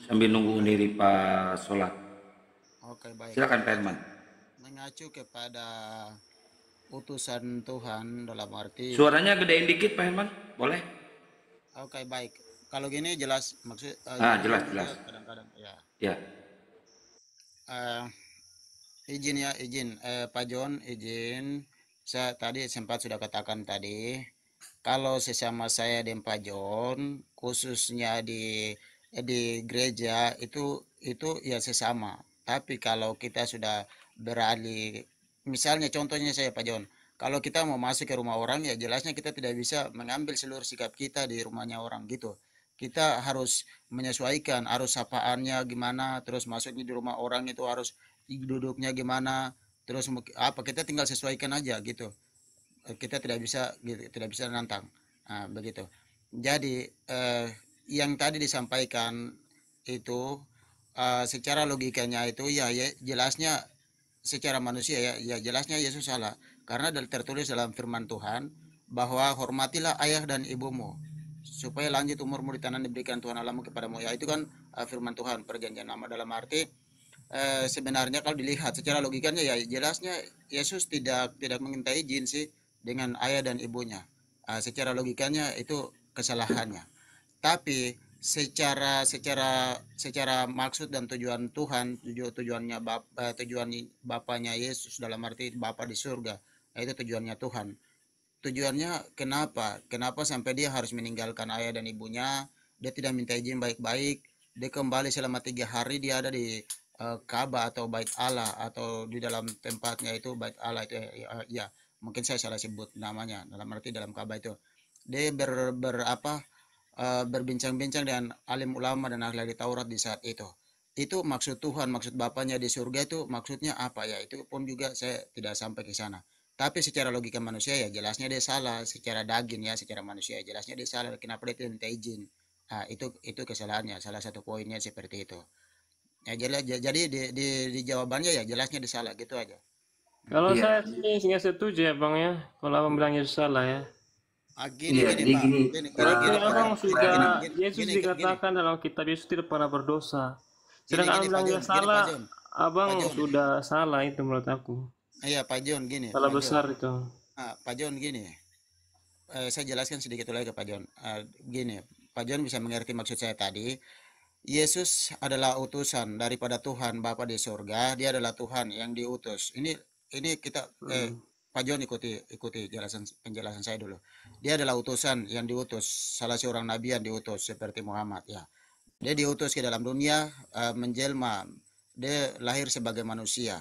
Speaker 4: sambil nunggu Uniriva sholat.
Speaker 3: Oke, baik.
Speaker 4: Silakan Pak Herman.
Speaker 3: Mengacu kepada utusan Tuhan dalam arti.
Speaker 4: Suaranya gedein dikit Pak Herman, boleh?
Speaker 3: Oke, baik. Kalau gini jelas maksud.
Speaker 4: Jelas.
Speaker 3: Kadang-kadang ya.
Speaker 4: Ya.
Speaker 3: Izin Pak John, izin. Saya tadi sempat sudah katakan tadi, kalau sesama saya dan Pak John, khususnya di gereja itu ya sesama. Tapi kalau kita sudah beralih, misalnya contohnya saya Pak John, kalau kita mau masuk ke rumah orang ya jelasnya kita tidak bisa mengambil seluruh sikap kita di rumahnya orang gitu. Kita harus menyesuaikan, harus sapaannya gimana, terus masuknya di rumah orang itu harus duduknya gimana, terus apa kita tinggal sesuaikan aja gitu. Kita tidak bisa gitu, tidak bisa nantang. Nah, begitu. Jadi yang tadi disampaikan itu secara logikanya itu ya jelasnya secara manusia ya jelasnya Yesus salah karena tertulis dalam firman Tuhan bahwa hormatilah ayah dan ibumu supaya lanjut umurmu di tanah diberikan Tuhan Allahmu kepadamu. Ya itu kan firman Tuhan perjanjian lama dalam arti sebenarnya kalau dilihat secara logikanya ya jelasnya Yesus tidak meminta izin sih dengan ayah dan ibunya. Secara logikanya itu kesalahannya. Tapi secara maksud dan tujuan Tuhan, tujuan Bapaknya Yesus dalam arti Bapa di surga, itu tujuannya Tuhan. Tujuannya kenapa sampai dia harus meninggalkan ayah dan ibunya, dia tidak minta izin baik-baik, dia kembali selama 3 hari, dia ada di Ka'bah atau Bait Allah atau di dalam tempatnya itu Bait Allah itu ya mungkin saya salah sebut namanya dalam arti dalam Ka'bah itu dia berbincang-bincang dengan alim ulama dan ahli Taurat di saat itu maksud Tuhan, maksud Bapaknya di surga itu maksudnya apa ya, itu pun juga saya tidak sampai ke sana. Tapi secara logika manusia ya jelasnya dia salah, secara daging ya secara manusia ya jelasnya dia salah, kenapa dia tidak minta izin. Itu kesalahannya, salah satu poinnya seperti itu. Ya jadi di jawabannya ya jelasnya disalah gitu aja.
Speaker 1: Kalau
Speaker 4: Iya.
Speaker 1: saya sih nggak setuju ya Bang ya, kalau Abang bilang Yesus salah ya.
Speaker 3: Gini
Speaker 5: Iya,
Speaker 3: Pak.
Speaker 5: gini.
Speaker 1: Berarti Abang sudah,
Speaker 3: gini,
Speaker 1: Yesus
Speaker 3: gini.
Speaker 1: dikatakan dalam kitab Yesus tidak pernah berdosa. Sedangkan
Speaker 3: Gini,
Speaker 1: Abang bilang
Speaker 3: Pak
Speaker 1: dia
Speaker 3: John,
Speaker 1: salah,
Speaker 3: Pak John.
Speaker 1: Abang
Speaker 3: Pak John.
Speaker 1: sudah salah itu menurut aku.
Speaker 3: Iya Pak John gini.
Speaker 1: Salah
Speaker 3: Pak John.
Speaker 1: besar itu.
Speaker 3: Pak John gini. Saya jelaskan sedikit lagi ke Pak John. Gini, Pak John bisa mengerti maksud saya tadi. Yesus adalah utusan daripada Tuhan Bapa di surga. Dia adalah Tuhan yang diutus. Ini kita Pak John ikuti penjelasan saya dulu. Dia adalah utusan yang diutus, salah seorang nabi yang diutus seperti Muhammad ya. Dia diutus ke dalam dunia menjelma. Dia lahir sebagai manusia.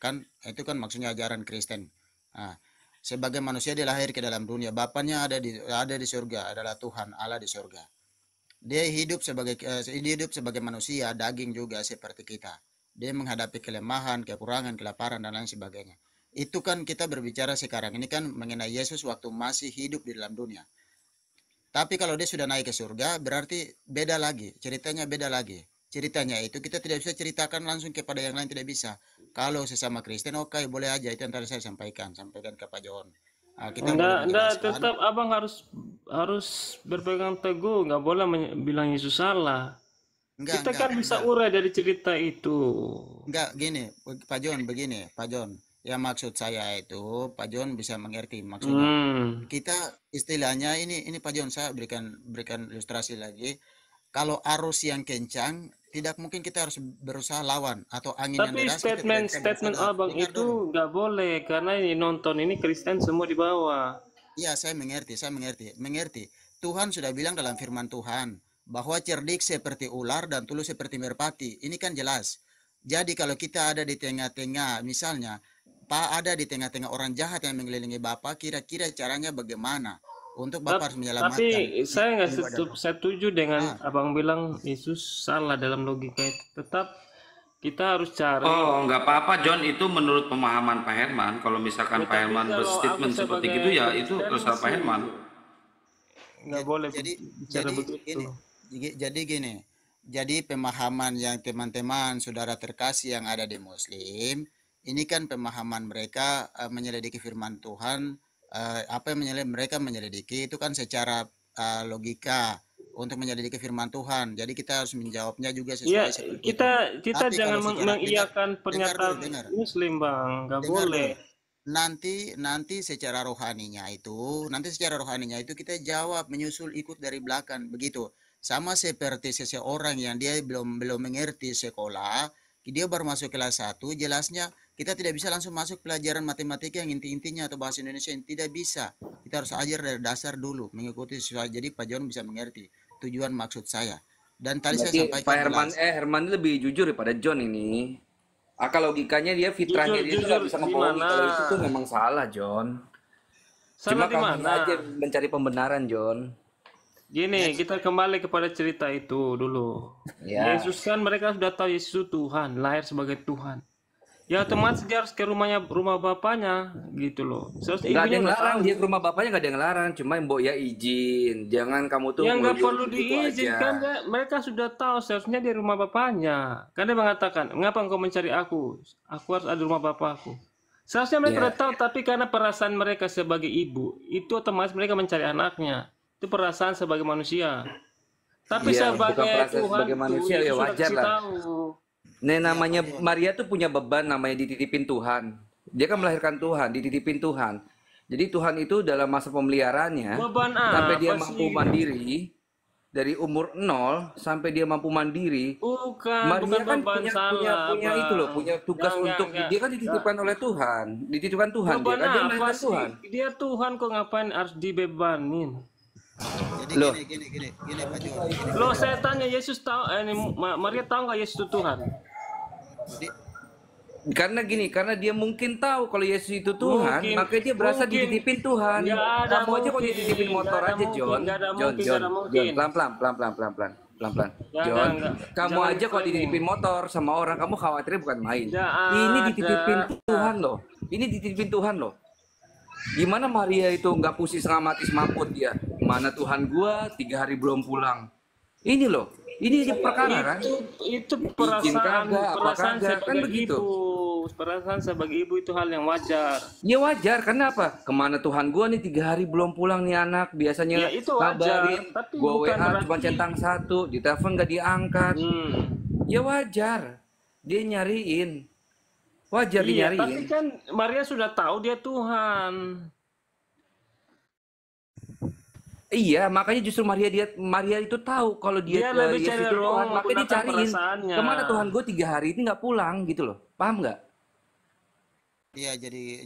Speaker 3: Kan itu kan maksudnya ajaran Kristen. Sebagai manusia dia lahir ke dalam dunia. Bapaknya ada di surga, adalah Tuhan Allah di surga. Dia hidup sebagai manusia, daging juga seperti kita. Dia menghadapi kelemahan, kekurangan, kelaparan dan lain sebagainya. Itu kan kita berbicara sekarang ini kan mengenai Yesus waktu masih hidup di dalam dunia. Tapi kalau dia sudah naik ke surga berarti beda lagi, ceritanya beda lagi. Ceritanya itu kita tidak bisa ceritakan langsung kepada yang lain, tidak bisa. Kalau sesama Kristen oke, boleh aja, itu yang tadi saya sampaikan ke Pak John. Kita boleh
Speaker 1: Enggak,
Speaker 3: menjelaskan.
Speaker 1: tetap Abang harus berpegang teguh, nggak boleh bilang Yesus salah. Kita kan bisa urai dari cerita itu.
Speaker 3: Enggak, gini, Pak John, begini, Pak John. Ya maksud saya itu, Pak John bisa mengerti maksudnya. Kita istilahnya ini Pak John, saya berikan ilustrasi lagi. Kalau arus yang kencang, tidak mungkin kita harus berusaha lawan atau angin yang
Speaker 1: Tapi
Speaker 3: deras.
Speaker 1: statement Abang itu nggak boleh karena ini nonton ini Kristen semua di bawah.
Speaker 3: Iya, saya mengerti. Tuhan sudah bilang dalam firman Tuhan bahwa cerdik seperti ular dan tulus seperti merpati. Ini kan jelas. Jadi kalau kita ada di tengah-tengah, misalnya Pak ada di tengah-tengah orang jahat yang mengelilingi Bapak, kira-kira caranya bagaimana untuk Bapak harus menyelamatkan?
Speaker 1: Tapi saya nggak setuju dengan Abang bilang Yesus salah dalam logika itu. Tetap kita harus cari.
Speaker 4: Oh, nggak apa-apa John, itu menurut pemahaman Pak Herman. Kalau misalkan Pak Herman berstatement seperti itu ya itu terserah Pak Herman.
Speaker 1: nggak boleh
Speaker 3: jadi
Speaker 1: bicara
Speaker 3: jadi
Speaker 1: begitu.
Speaker 3: gini, jadi pemahaman yang teman-teman saudara terkasih yang ada di Muslim, ini kan pemahaman mereka menyelidiki firman Tuhan, apa yang mereka menyelidiki itu kan secara logika untuk menyelidiki firman Tuhan. Jadi kita harus menjawabnya juga
Speaker 1: Ya,
Speaker 3: sesuai seperti itu.
Speaker 1: kita
Speaker 3: Tapi
Speaker 1: jangan
Speaker 3: kalau secara
Speaker 1: mengiyakan
Speaker 3: dengar
Speaker 1: pernyataan
Speaker 3: dulu, dengar.
Speaker 1: Muslim, Bang. Nggak
Speaker 3: Dengar
Speaker 1: boleh.
Speaker 3: dulu. Nanti secara rohaninya itu kita jawab menyusul ikut dari belakang begitu. Sama seperti seseorang yang dia belum mengerti sekolah, dia baru masuk kelas 1, jelasnya kita tidak bisa langsung masuk pelajaran matematika yang inti-intinya atau bahasa Indonesia yang tidak bisa. Kita harus ajar dari dasar dulu, mengikuti sesuai. Jadi Pak John bisa mengerti tujuan maksud saya. Dan tadi saya
Speaker 5: Berarti Pak
Speaker 3: sampaikan
Speaker 5: Herman,
Speaker 3: jelas.
Speaker 5: Herman ini lebih jujur daripada John ini. Akal logikanya dia, fitrahnya dia itu nggak bisa
Speaker 1: di
Speaker 5: ngebohongi.
Speaker 1: mana?
Speaker 5: Kalau itu tuh memang salah, John. Cuma
Speaker 1: Salah di
Speaker 5: kamu
Speaker 1: mana?
Speaker 5: aja mencari pembenaran, John.
Speaker 1: Gini, kita kembali kepada cerita itu dulu.
Speaker 5: Ya.
Speaker 1: Yesus kan mereka sudah tahu Yesus itu Tuhan, lahir sebagai Tuhan. Ya otomatis dia harus ke rumah bapaknya gitu loh. Seharusnya
Speaker 5: Nggak ada
Speaker 1: ibunya
Speaker 5: yang
Speaker 1: nggak
Speaker 5: larang
Speaker 1: tahu.
Speaker 5: dia ke rumah bapaknya, nggak ada yang larang. Cuma Mbok ya izin, jangan kamu tuh
Speaker 1: Ya nggak
Speaker 5: ngeluyur
Speaker 1: perlu
Speaker 5: gitu aja.
Speaker 1: diizinkan, mereka sudah tahu seharusnya di rumah bapaknya. Kan dia mengatakan, mengapa engkau mencari aku? Aku harus ada di rumah bapakku. Seharusnya mereka
Speaker 5: Ya.
Speaker 1: sudah tahu, tapi karena perasaan mereka sebagai ibu, itu otomatis mereka mencari anaknya. Itu perasaan sebagai manusia. Tapi
Speaker 5: Iya, bukan
Speaker 1: sebagai
Speaker 5: perasaan
Speaker 1: Tuhan
Speaker 5: sebagai
Speaker 1: tuh,
Speaker 5: manusia, ya
Speaker 1: Yesus sudah
Speaker 5: wajar
Speaker 1: kasih
Speaker 5: lah.
Speaker 1: tahu.
Speaker 5: Nah, namanya Maria tuh punya beban, namanya dititipin Tuhan. Dia kan melahirkan Tuhan, dititipin Tuhan. Jadi Tuhan itu dalam masa pemeliharaannya,
Speaker 1: Beban
Speaker 5: sampai dia
Speaker 1: apa
Speaker 5: mampu
Speaker 1: sih?
Speaker 5: mandiri, dari umur 0 sampai dia mampu mandiri,
Speaker 1: Bukan
Speaker 5: Maria kan
Speaker 1: beban salah,
Speaker 5: punya itu loh,
Speaker 1: Bang.
Speaker 5: punya tugas untuk, dia kan dititipkan oleh Tuhan, dititipkan Tuhan dia,
Speaker 1: Beban
Speaker 5: kan dia
Speaker 1: apa
Speaker 5: melahirkan
Speaker 1: sih?
Speaker 5: Tuhan.
Speaker 1: Dia Tuhan kok ngapain harus dibebanin?
Speaker 3: Jadi
Speaker 5: Loh.
Speaker 3: gini Pak John.
Speaker 1: Loh, saya tanya Yesus tahu, Maria tahu nggak Yesus itu Tuhan?
Speaker 3: Jadi,
Speaker 5: Karena gini, karena dia mungkin tahu kalau Yesus itu Tuhan,
Speaker 1: Mungkin,
Speaker 5: makanya dia berasa
Speaker 1: mungkin.
Speaker 5: dititipin Tuhan.
Speaker 1: Nggak ada
Speaker 5: Kamu aja kok
Speaker 1: mungkin,
Speaker 5: dititipin motor
Speaker 1: nggak ada
Speaker 5: aja,
Speaker 1: mungkin,
Speaker 5: John.
Speaker 1: nggak ada
Speaker 5: John,
Speaker 1: mungkin,
Speaker 5: John,
Speaker 1: nggak ada
Speaker 5: John,
Speaker 1: mungkin.
Speaker 5: pelan-pelan.
Speaker 1: Nggak
Speaker 5: John,
Speaker 1: ada.
Speaker 5: kamu
Speaker 1: Jangan
Speaker 5: aja kok
Speaker 1: diklaim.
Speaker 5: dititipin motor sama orang, kamu khawatirnya bukan main.
Speaker 1: Nggak
Speaker 5: Ini
Speaker 1: ada.
Speaker 5: dititipin Tuhan loh. Ini dititipin Tuhan loh. Gimana Maria itu nggak pusing setengah mati semaput dia? Mana Tuhan gua 3 hari belum pulang? Ini loh. Ini perkara kan?
Speaker 1: Itu
Speaker 5: Izin
Speaker 1: perasaan
Speaker 5: kagak, apa
Speaker 1: perasaan
Speaker 5: kagak, kan
Speaker 1: sebagai
Speaker 5: begitu.
Speaker 1: ibu. Perasaan sebagai ibu itu hal yang wajar.
Speaker 5: Ya wajar, karena apa? Kemana Tuhan gua nih 3 hari belum pulang nih anak. Biasanya
Speaker 1: Ya, itu wajar,
Speaker 5: kabarin,
Speaker 1: tapi
Speaker 5: gua
Speaker 1: bukan
Speaker 5: WA cuma
Speaker 1: berarti-
Speaker 5: centang 1, ditelepon nggak diangkat. Ya wajar, dia nyariin. Wajar dia
Speaker 1: Iya, tapi
Speaker 5: nyariin.
Speaker 1: kan Maria sudah tahu dia Tuhan.
Speaker 5: Iya, makanya justru Maria itu tahu kalau
Speaker 1: Dia
Speaker 5: dia,
Speaker 1: lebih
Speaker 5: Yesus itu
Speaker 1: cenderung
Speaker 5: Tuhan, makanya dia
Speaker 1: menggunakan
Speaker 5: cariin.
Speaker 1: perasaannya.
Speaker 5: Kemana Tuhan gue 3 hari ini nggak pulang gitu loh, paham nggak?
Speaker 3: iya jadi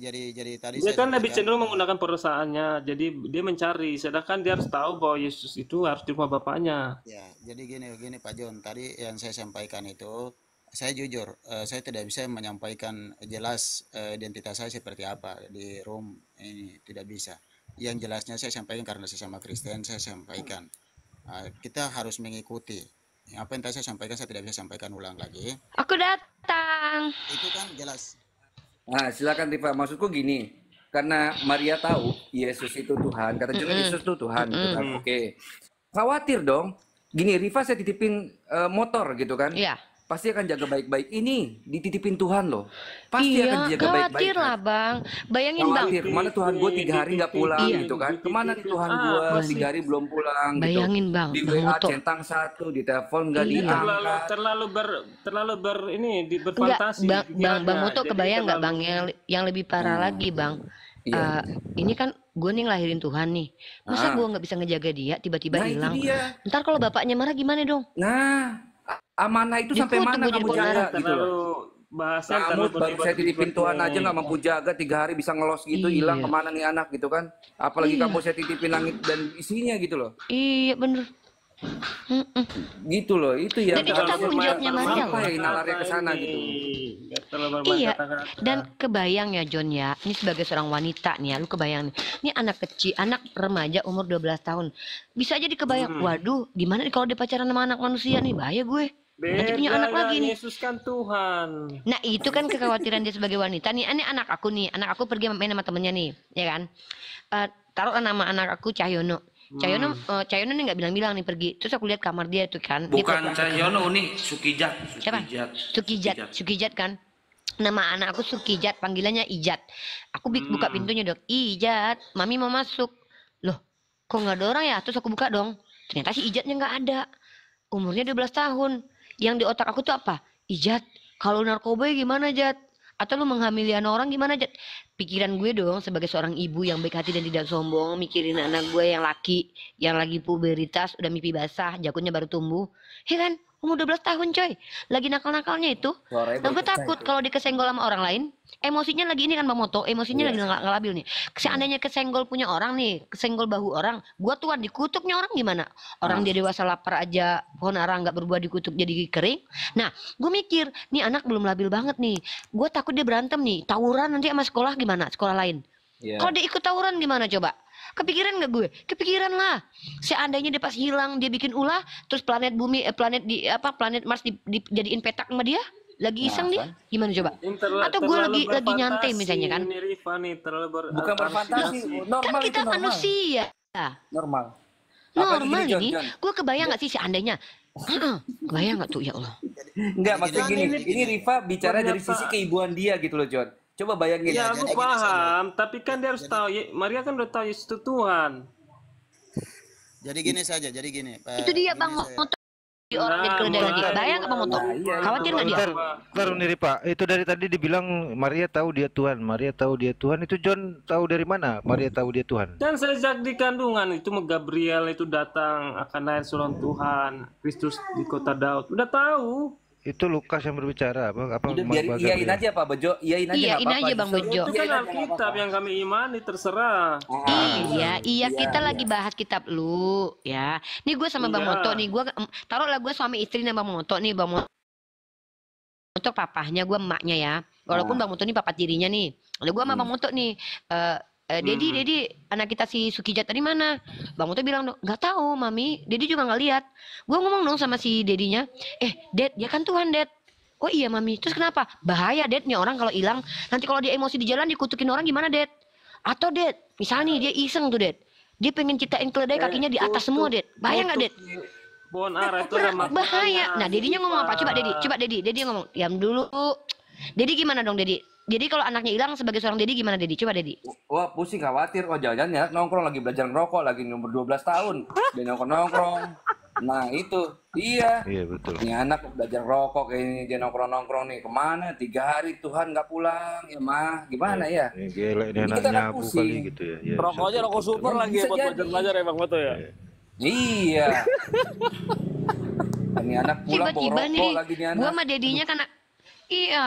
Speaker 3: tadi
Speaker 1: Dia
Speaker 3: saya
Speaker 1: kan lebih
Speaker 3: sampaikan,
Speaker 1: cenderung menggunakan perasaannya. Jadi dia mencari, sedangkan dia harus tahu bahwa Yesus itu harus di rumah bapaknya.
Speaker 3: ya jadi gini Pak John, tadi yang saya sampaikan itu saya jujur, saya tidak bisa menyampaikan jelas identitas saya seperti apa di room ini, tidak bisa. Yang jelasnya saya sampaikan karena sesama Kristen, saya sampaikan. Kita harus mengikuti apa yang tadi saya sampaikan, saya tidak bisa sampaikan ulang lagi.
Speaker 2: Aku datang.
Speaker 3: Itu kan jelas.
Speaker 5: Nah, silakan Rifa. Maksudku gini, karena Maria tahu Yesus itu Tuhan, kata juga Yesus itu Tuhan, gitu kan. Oke. Khawatir dong. Gini, Rifa saya titipin motor gitu kan.
Speaker 2: Iya.
Speaker 5: Pasti akan jaga baik-baik. Ini dititipin Tuhan loh. Pasti
Speaker 2: Iya,
Speaker 5: akan dijaga baik-baik.
Speaker 2: khawatir lah bang. Bayangin bang,
Speaker 5: Khawatir, kemana Tuhan gue 3 hari nggak pulang
Speaker 2: Iya.
Speaker 5: gitu kan? Kemana nih Tuhan gue 3 hari belum pulang gitu?
Speaker 2: Bayangin, Bang,
Speaker 5: Di
Speaker 2: Bang
Speaker 5: WA
Speaker 2: Oto.
Speaker 5: centang 1, di telepon nggak
Speaker 2: Iya.
Speaker 5: diangkat.
Speaker 1: terlalu
Speaker 2: enggak
Speaker 1: berfantasi.
Speaker 2: bang Moto
Speaker 1: Jadi
Speaker 2: kebayang nggak
Speaker 1: terlalu-
Speaker 2: bang yang lebih parah lagi bang.
Speaker 5: Iya.
Speaker 2: Ini kan gue nih ngelahirin Tuhan nih, masa gue nggak bisa ngejaga dia tiba-tiba
Speaker 5: Nah itu
Speaker 2: hilang.
Speaker 5: dia.
Speaker 2: Ntar kalau bapaknya marah gimana dong?
Speaker 5: Nah, amanah itu sampai
Speaker 2: Dikutuk
Speaker 5: mana
Speaker 2: gue jadi
Speaker 5: kamu jaga
Speaker 2: pengarah.
Speaker 5: gitu loh?
Speaker 1: terlalu bahasanya
Speaker 5: Kamu
Speaker 1: terlalu
Speaker 5: baru saya titipin Tuhan aja nggak mampu jaga 3 hari bisa ngelos gitu,
Speaker 2: Iya.
Speaker 5: hilang kemana nih anak gitu kan? Apalagi
Speaker 2: Iya.
Speaker 5: kamu saya titipin langit dan isinya gitu loh.
Speaker 2: Iya bener.
Speaker 5: Gitu loh, itu yang
Speaker 2: Dan itu tanggung jawabnya Maria loh.
Speaker 5: sampai nalarnya ke sana gitu.
Speaker 2: Iya, dan kebayang ya John ya, ini sebagai seorang wanita nih ya, lu kebayang nih, ini anak kecil, anak remaja umur 12 tahun, bisa jadi kebayang, waduh, gimana nih kalau dia pacaran sama anak manusia nih, bahaya gue, nanti punya anak lagi nih.
Speaker 1: Yesus kan Tuhan.
Speaker 2: Nah itu kan kekhawatiran dia sebagai wanita nih, ini anak aku pergi main sama temennya nih, ya kan, taruhlah nama anak aku Cahyono, Cahyono nih nggak bilang-bilang nih pergi. Terus aku lihat kamar dia tuh kan. Dia
Speaker 4: Bukan
Speaker 2: pura-pura ke kamar.
Speaker 4: Cahyono, ini Sukijat.
Speaker 2: Siapa? Sukijat kan. Nama anak aku Sukijat, panggilannya Ijat. Aku buka pintunya dong. Ijat, mami mau masuk. Loh, kok nggak ada orang ya? Terus aku buka dong. Ternyata si Ijatnya nggak ada. Umurnya 12 tahun. Yang di otak aku tuh apa? Ijat, kalau narkoba gimana, Jat? Atau lu menghamili anak orang gimana, Jat? Pikiran gue dong sebagai seorang ibu yang baik hati dan tidak sombong, mikirin anak gue yang laki, yang lagi puberitas, udah mimpi basah, jakutnya baru tumbuh. Ya kan? Umur 12 tahun coy. Lagi nakal-nakalnya itu.
Speaker 5: Suaranya
Speaker 2: Dan gue
Speaker 5: berpecah
Speaker 2: takut
Speaker 5: itu.
Speaker 2: kalau dikesenggol sama orang lain. Emosinya lagi ini kan Bang Moto. Emosinya lagi nggak labil nih. Seandainya kesenggol punya orang nih. Kesenggol bahu orang. Gue tuan dikutuknya orang gimana? Orang dia dewasa lapar aja. Pohon ara nggak berbuah dikutuk jadi kering. Nah gue mikir. Nih anak belum labil banget nih. Gue takut dia berantem nih. Tawuran nanti sama sekolah gimana? Sekolah lain.
Speaker 5: Iya.
Speaker 2: Kalau dia ikut tawuran gimana coba? Kepikiran nggak gue? Kepikiran lah. Seandainya dia pas hilang dia bikin ulah, terus planet bumi, planet Mars dijadiin petak sama dia, lagi iseng dia, gimana coba? Atau gue lagi nyantai misalnya kan?
Speaker 1: Ini Rifa nih terlalu
Speaker 5: Bukan berfantasi,
Speaker 2: Kan
Speaker 5: normal itu
Speaker 2: kita
Speaker 5: normal.
Speaker 2: manusia.
Speaker 5: Normal. Apalagi
Speaker 2: Normal
Speaker 5: gini, John,
Speaker 2: ini.
Speaker 5: John.
Speaker 2: Gue kebayang nggak sih seandainya? Kebayang nggak tuh ya Allah?
Speaker 5: Enggak, maksudnya gini, ini Rifa bicara dari
Speaker 1: Ternyata-
Speaker 5: sisi keibuan dia gitu loh, John. Coba bayangin.
Speaker 1: Ya
Speaker 3: jadi
Speaker 1: aku
Speaker 3: gini
Speaker 1: paham, tapi kan dia harus tahu. Maria kan udah tahu Yesus itu Tuhan.
Speaker 3: Jadi gini saja, jadi gini.
Speaker 2: Itu dia
Speaker 3: gini
Speaker 2: Bang
Speaker 3: saya.
Speaker 2: Moto di orang jadi keledai lagi. Bayang nggak Bang Moto?
Speaker 5: Nah, iya,
Speaker 2: Khawatir nggak dia?
Speaker 6: Bentar nih Pak, itu dari tadi dibilang Maria tahu dia Tuhan, Maria tahu dia Tuhan, itu John tahu dari mana Maria tahu dia Tuhan?
Speaker 1: Dan sejak di kandungan itu Gabriel itu datang akan lahir seorang Tuhan, Kristus di kota Daud. Udah tahu.
Speaker 6: Itu Lukas yang berbicara, apa
Speaker 5: Udah biar
Speaker 6: Mbak
Speaker 5: iyain
Speaker 6: Gabriel?
Speaker 5: aja Pak Bejo, iyain aja
Speaker 2: Iyain
Speaker 5: nggak apa-apa.
Speaker 2: aja, Bang
Speaker 5: Disuruh
Speaker 2: Bejo.
Speaker 1: Itu
Speaker 5: iyain
Speaker 1: kan
Speaker 5: aja, nggak
Speaker 1: Alkitab
Speaker 5: apa-apa.
Speaker 1: yang kami imani, terserah.
Speaker 2: Iya, kita lagi bahas kitab lu, ya. Nih gue sama Bang
Speaker 1: Iya.
Speaker 2: Moto nih, gue taruhlah gue suami istri sama Bang Moto nih, Bang Moto papahnya, gue emaknya ya. Walaupun Bang Moto nih papa tirinya nih. Lalu gue sama Bang Moto nih, Dedi, anak kita si Sukijat tadi mana? Bang Moto bilang dong, nggak tahu, Mami. Dedi juga nggak lihat. Gue ngomong dong sama si Dedinya, Ded, dia kan Tuhan, Ded. Oh iya Mami, terus kenapa? Bahaya Ded, nih orang kalau hilang, nanti kalau dia emosi di jalan dikutukin orang gimana Ded? Atau Ded, misalnya nih dia iseng tuh Ded, dia pengen ciptain keledai kakinya di atas semua Ded, bahaya nggak Ded?
Speaker 1: Pohon ara itu ada makanannya.
Speaker 2: Bahaya. Nah Dedinya ngomong apa? Coba Dedi ngomong, diam dulu. Dedi gimana dong Dedi? Dedi kalau anaknya hilang sebagai seorang Dedi gimana Dedi? Coba Dedi.
Speaker 5: Wah, pusing khawatir. Oh, jangan-jangan ya nongkrong lagi belajar ngerokok, lagi umur 12 tahun. Dia nongkrong. Nah, itu. Iya.
Speaker 6: Iya betul.
Speaker 5: Ini anak belajar rokok kayak ini, dia nongkrong nih. Kemana? 3 hari Tuhan nggak pulang. Ya, Mah. Gimana ya?
Speaker 6: Ini gila ini
Speaker 5: Ini
Speaker 6: anak
Speaker 5: kita kan
Speaker 6: nyabu
Speaker 5: pusing.
Speaker 6: kali gitu ya. Ya,
Speaker 7: Rokoknya
Speaker 6: betul,
Speaker 7: rokok
Speaker 6: betul.
Speaker 7: super lagi
Speaker 5: Bisa
Speaker 7: buat
Speaker 5: jadi.
Speaker 7: belajar-belajar ya Bang Moto ya.
Speaker 5: Iya. Ini anak pulang bawa
Speaker 2: Tiba-tiba
Speaker 5: rokok
Speaker 2: nih,
Speaker 5: lagi nih
Speaker 2: gua
Speaker 5: anak.
Speaker 2: sama Dedinya karena iya,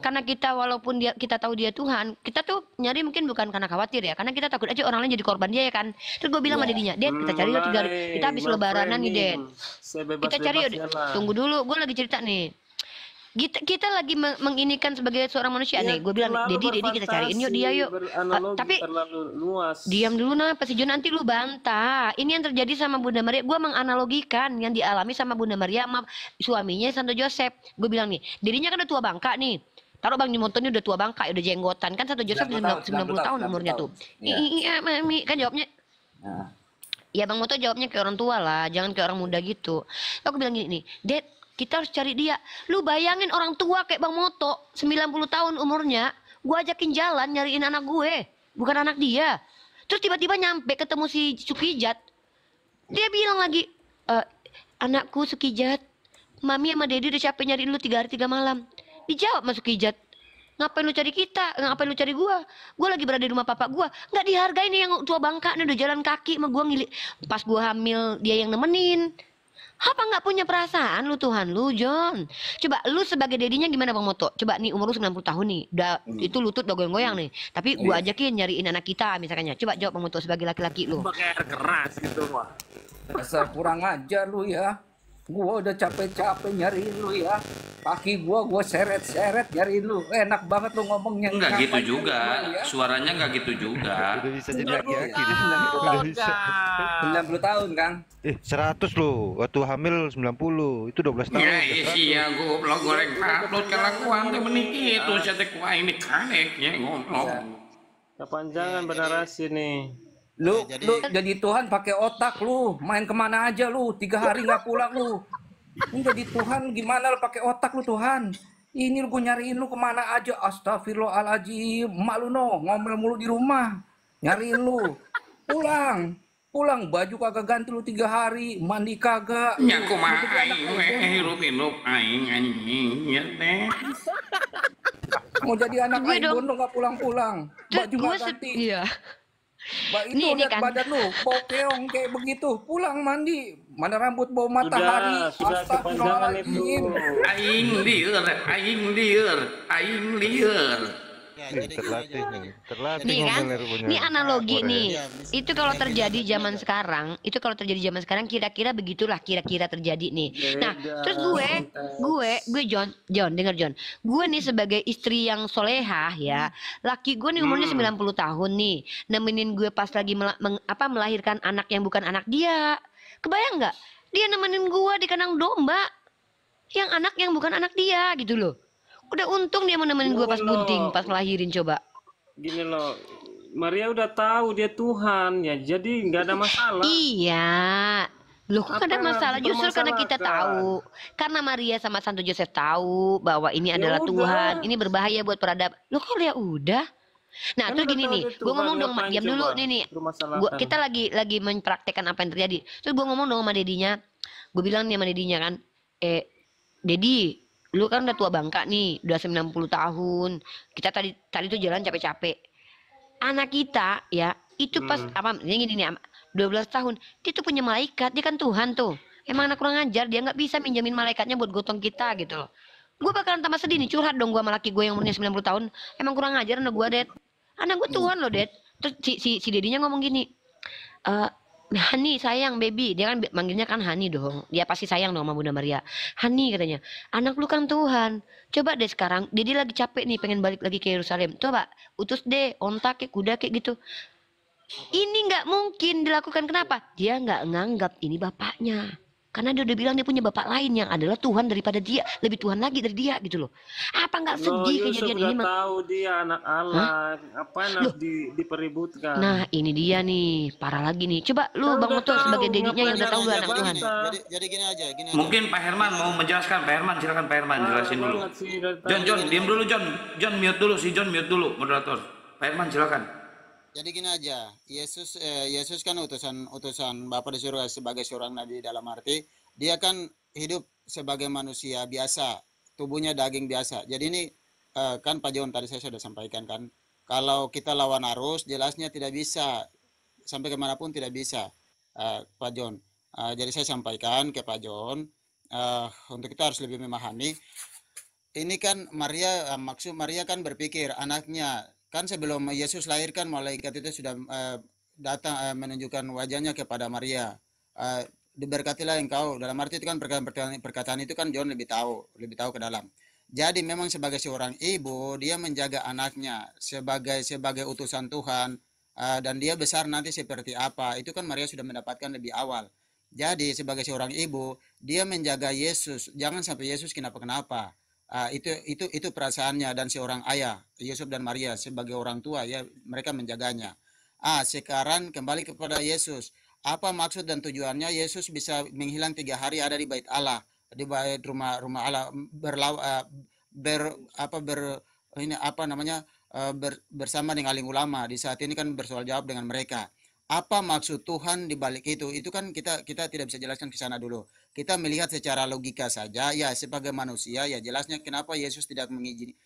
Speaker 2: karena kita walaupun kita tahu dia Tuhan, kita tuh nyari mungkin bukan karena khawatir ya, karena kita takut aja orang lain jadi korban dia ya kan. Terus gue bilang sama Dedinya, Ded, kita cari yuk 3 hari, kita habis lebaranan nih Ded. Kita cari yuk, tunggu dulu, gue lagi cerita nih. Kita lagi menginikan sebagai seorang manusia nih. Gue bilang, Dedi, kita cariin yuk dia yuk. Tapi
Speaker 1: terlalu luas.
Speaker 2: diam dulu nah, pasti John nanti lu bantah. Ini yang terjadi sama Bunda Maria. Gue menganalogikan yang dialami sama Bunda Maria sama suaminya Santo Joseph. Gue bilang nih, dirinya kan udah tua bangka nih. Taruh Bang Nimoto ini udah tua bangka, udah jenggotan kan Santo Joseph 90 tahun umurnya tuh. Iya, Mami kan jawabnya.
Speaker 5: Nah,
Speaker 2: Ya Bang Moto jawabnya kayak orang tua lah, jangan kayak orang muda gitu. Aku bilang gini nih, Dad, kita harus cari dia. Lu bayangin orang tua kayak Bang Moto, 90 tahun umurnya, gue ajakin jalan nyariin anak gue, bukan anak dia. Terus tiba-tiba nyampe ketemu si Sukijat, dia bilang lagi, anakku Sukijat, Mami sama Dedi udah capek nyariin lu 3 hari 3 malam. Dijawab sama Sukijat, ngapain lu cari kita? Ngapain lu cari gua? Gua lagi berada di rumah papa gua. Nggak dihargai nih yang tua bangka nih udah jalan kaki sama gua ngilik. Pas gua hamil dia yang nemenin. Apa nggak punya perasaan lu Tuhan lu, John? Coba lu sebagai dedinya gimana Bang Moto? Coba nih umur lu 90 tahun nih. Udah itu lutut udah goyang-goyang nih. Tapi gua ajakin nyariin anak kita misalnya. Coba jawab Bang Moto sebagai laki-laki lu.
Speaker 7: Pakai air keras gitu mah.
Speaker 5: dasar kurang ajar lu ya. Gua udah capek-capek nyariin lu ya. Kaki gua seret-seret nyariin lu. Enak banget lu ngomongnya.
Speaker 4: Enggak gitu
Speaker 5: Ngapain
Speaker 4: juga.
Speaker 5: lu ya?
Speaker 4: Suaranya enggak gitu juga.
Speaker 6: Udah bisa jadi laki-laki
Speaker 5: Iya.
Speaker 6: deh. Udah bisa.
Speaker 5: 90 tahun, Kang.
Speaker 6: 100 loh. Waktu hamil 90. Itu 12 tahun.
Speaker 4: Ya
Speaker 6: udah 100.
Speaker 4: iya goblok goreng upload kelakuan teh menik itu saya teh kuah ini karek ya goblok.
Speaker 1: Kepanjangan bernarasi nih.
Speaker 5: Lu
Speaker 3: jadi
Speaker 5: lu jadi Tuhan pakai otak lu, main kemana aja lu, 3 hari nggak pulang lu. Lu jadi Tuhan gimana lu pakai otak lu Tuhan? Ini lu gue nyariin lu kemana aja, astagfirullahaladzim, mak lu no, ngomel mulu di rumah, nyariin lu, pulang, pulang, baju kagak ganti lu 3 hari, mandi kagak,
Speaker 4: Nya
Speaker 5: lu
Speaker 4: kumaha
Speaker 5: jadi anak
Speaker 4: aing
Speaker 5: aing bodoh,
Speaker 4: hirup-hirup aing anjing nya teh.
Speaker 5: mau jadi anak
Speaker 2: Gue
Speaker 5: aing
Speaker 2: dong.
Speaker 5: bodoh nggak pulang-pulang,
Speaker 2: Terus
Speaker 5: baju
Speaker 2: gue
Speaker 5: nggak ganti.
Speaker 2: iya.
Speaker 5: Itu
Speaker 2: Ini
Speaker 5: lihat
Speaker 2: kan.
Speaker 5: badan lu, bau keong kayak begitu. Pulang mandi, mana rambut bau matahari.
Speaker 1: Sudah kepanjangan itu.
Speaker 5: Astagfirullahaladzim.
Speaker 4: Aing lieur, aing lieur.
Speaker 3: ya,
Speaker 6: Nih,
Speaker 3: jadi gini
Speaker 6: terlatih
Speaker 3: aja.
Speaker 6: nih. Terlatih
Speaker 2: Nih kan,
Speaker 6: ngomelnya rupanya.
Speaker 2: ini analogi
Speaker 6: Boleh.
Speaker 2: nih.
Speaker 3: Ya,
Speaker 2: Itu kalau
Speaker 3: gini
Speaker 2: terjadi
Speaker 3: aja,
Speaker 2: zaman sekarang, itu kalau terjadi zaman sekarang kira-kira begitulah kira-kira terjadi nih. Nah, terus gue John, denger John. Gue nih sebagai istri yang solehah ya, laki gue nih umurnya 90 tahun nih, nemenin gue pas lagi melahirkan anak yang bukan anak dia. Kebayang nggak? Dia nemenin gue di kandang domba, yang anak yang bukan anak dia gitu loh. Udah untung dia mau nemenin gue pas bunting, pas ngelahirin coba.
Speaker 1: Gini loh, Maria udah tahu dia Tuhan ya, jadi nggak ada masalah.
Speaker 2: Iya. Loh kok
Speaker 1: Apa
Speaker 2: ada
Speaker 1: yang harus
Speaker 2: masalah? Justru karena kita
Speaker 1: dipermasalahkan?
Speaker 2: tahu. Karena Maria sama Santo Joseph tahu bahwa ini
Speaker 1: Ya
Speaker 2: adalah
Speaker 1: udah.
Speaker 2: Tuhan. Ini berbahaya buat peradaban. Loh kok ya udah? Nah,
Speaker 1: Kan
Speaker 2: terus
Speaker 1: udah
Speaker 2: gini
Speaker 1: tahu
Speaker 2: nih,
Speaker 1: dia
Speaker 2: gue
Speaker 1: Tuhan,
Speaker 2: ngomong dong,
Speaker 1: ngapain
Speaker 2: diam dulu
Speaker 1: coba
Speaker 2: nih.
Speaker 1: permasalahkan?
Speaker 2: Kita lagi mempraktekkan apa yang terjadi. Terus gue ngomong dong sama dedinya. Gue bilang nih sama dedinya kan, Dedi, lu kan udah tua bangka nih, udah 90 tahun. Kita tadi tuh jalan capek-capek. Anak kita ya, itu pas ini nih 12 tahun, dia tuh punya malaikat, dia kan Tuhan tuh. Emang anak kurang ajar, dia nggak bisa minjamin malaikatnya buat gotong kita gitu loh. Gue bakalan tambah sedih nih, curhat dong gue sama laki gue yang umurnya 90 tahun. Emang kurang ajar anak gue, Det. Anak gue Tuhan loh, Det. Terus si dedinya ngomong gini, Hani sayang baby, dia kan manggilnya kan Hani dong, dia pasti sayang dong sama Bunda Maria. Hani katanya, anak lu kan Tuhan, coba deh sekarang Dedi lagi capek nih pengen balik lagi ke Yerusalem, coba utus deh onta kek kuda kek gitu. Ini nggak mungkin dilakukan, kenapa? Dia nggak nganggap ini bapaknya, karena dia udah bilang dia punya bapak lain yang adalah Tuhan daripada dia, lebih Tuhan lagi dari dia gitu loh. Apa nggak
Speaker 1: Loh,
Speaker 2: sedih
Speaker 1: Yusuf
Speaker 2: kejadian
Speaker 1: udah
Speaker 2: ini?
Speaker 1: tahu dia anak Allah, apa yang harus dipeributkan?
Speaker 2: Nah ini dia nih, parah lagi nih. Coba lu
Speaker 1: Kan
Speaker 2: Bang
Speaker 1: udah
Speaker 2: Moto sebagai
Speaker 1: tahu,
Speaker 2: dedinya yang
Speaker 1: ngapain
Speaker 2: udah tahu lu
Speaker 1: harus
Speaker 2: anak
Speaker 3: jadi
Speaker 2: Tuhan.
Speaker 3: gini, jadi gini aja,
Speaker 4: Mungkin Pak Herman mau menjelaskan. Pak Herman, silakan Pak Herman jelasin dulu.
Speaker 1: banget sih dari
Speaker 4: John,
Speaker 1: tadi.
Speaker 4: John, diam dulu John. John mute dulu, si John mute dulu, moderator. Pak Herman silakan.
Speaker 3: Jadi gini aja, Yesus kan utusan Bapa di surga sebagai seorang nabi, dalam arti dia kan hidup sebagai manusia biasa, tubuhnya daging biasa. Jadi ini kan Pak John tadi saya sudah sampaikan kan, kalau kita lawan arus jelasnya tidak bisa, sampai kemanapun tidak bisa, Pak John. Jadi saya sampaikan ke Pak John, untuk kita harus lebih memahami. Ini kan Maria, maksud Maria kan berpikir anaknya kan sebelum Yesus lahir kan malaikat itu sudah datang menunjukkan wajahnya kepada Maria. Diberkatilah engkau, dalam arti itu kan perkataan itu kan John lebih tahu ke dalam. Jadi memang sebagai seorang ibu dia menjaga anaknya sebagai utusan Tuhan, dan dia besar nanti seperti apa itu kan Maria sudah mendapatkan lebih awal. Jadi sebagai seorang ibu dia menjaga Yesus, jangan sampai Yesus kenapa-kenapa. Itu perasaannya, dan seorang ayah Yusuf dan Maria sebagai orang tua ya mereka menjaganya. Sekarang kembali kepada Yesus. Apa maksud dan tujuannya Yesus bisa menghilang 3 hari ada di bait Allah, di bait rumah Allah, bersama dengan alim ulama. Di saat ini kan bersoal jawab dengan mereka. Apa maksud Tuhan di balik itu? Itu kan kita tidak bisa jelaskan ke sana dulu. Kita melihat secara logika saja, ya sebagai manusia ya jelasnya kenapa Yesus tidak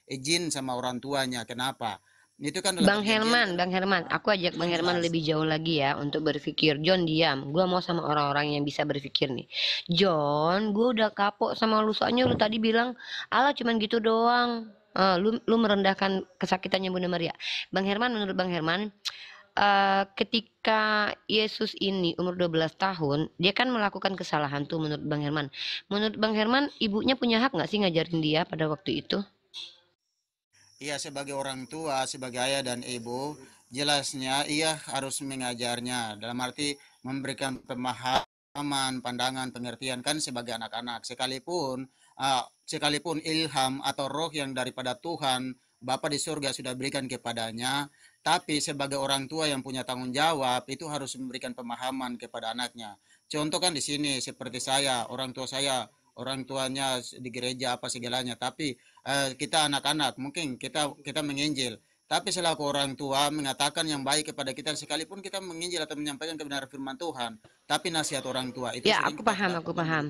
Speaker 3: izin sama orang tuanya, kenapa? Itu kan
Speaker 2: Bang Herman, aku ajak Bang Herman lebih jauh lagi ya untuk berpikir. John diam, gua mau sama orang-orang yang bisa berpikir nih. John, gua udah kapok sama lu, soalnya lu tadi bilang Allah cuman gitu doang. Lu merendahkan kesakitannya Bunda Maria. Bang Herman, menurut Bang Herman, ketika Yesus ini umur 12 tahun, dia kan melakukan kesalahan tuh menurut Bang Herman. Menurut Bang Herman, ibunya punya hak nggak sih ngajarin dia pada waktu itu?
Speaker 3: Iya, sebagai orang tua, sebagai ayah dan ibu, jelasnya ia harus mengajarnya, dalam arti memberikan pemahaman, pandangan, pengertian kan sebagai anak-anak. Sekalipun ilham atau roh yang daripada Tuhan Bapa di surga sudah berikan kepadanya, tapi sebagai orang tua yang punya tanggung jawab itu harus memberikan pemahaman kepada anaknya. Contoh kan di sini seperti saya, orang tuanya di gereja apa segalanya, tapi kita anak-anak mungkin kita menginjil. Tapi selaku orang tua mengatakan yang baik kepada kita, sekalipun kita menginjil atau menyampaikan kebenaran firman Tuhan, tapi nasihat orang tua itu
Speaker 2: Ya,
Speaker 3: sering
Speaker 2: aku
Speaker 3: kita
Speaker 2: paham,
Speaker 3: tidak
Speaker 2: aku
Speaker 3: peduli.
Speaker 2: paham.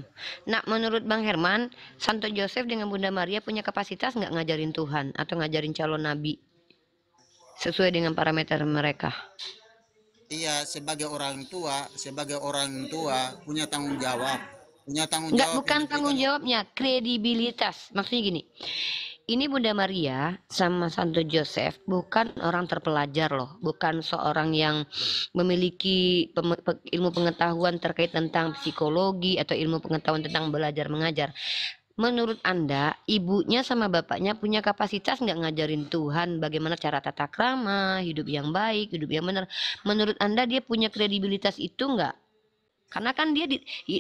Speaker 2: Nah, menurut Bang Herman, Santo Joseph dengan Bunda Maria punya kapasitas nggak ngajarin Tuhan atau ngajarin calon nabi sesuai dengan parameter mereka?
Speaker 3: Iya, sebagai orang tua punya tanggung
Speaker 2: Nggak,
Speaker 3: jawab yang
Speaker 2: bukan tanggung
Speaker 3: diberikan.
Speaker 2: jawabnya, kredibilitas. Maksudnya gini, ini Bunda Maria sama Santo Joseph bukan orang terpelajar loh, bukan seorang yang memiliki ilmu pengetahuan terkait tentang psikologi atau ilmu pengetahuan tentang belajar mengajar. Menurut Anda, ibunya sama bapaknya punya kapasitas nggak ngajarin Tuhan bagaimana cara tata krama, hidup yang baik, hidup yang benar? Menurut Anda dia punya kredibilitas itu nggak? Karena kan dia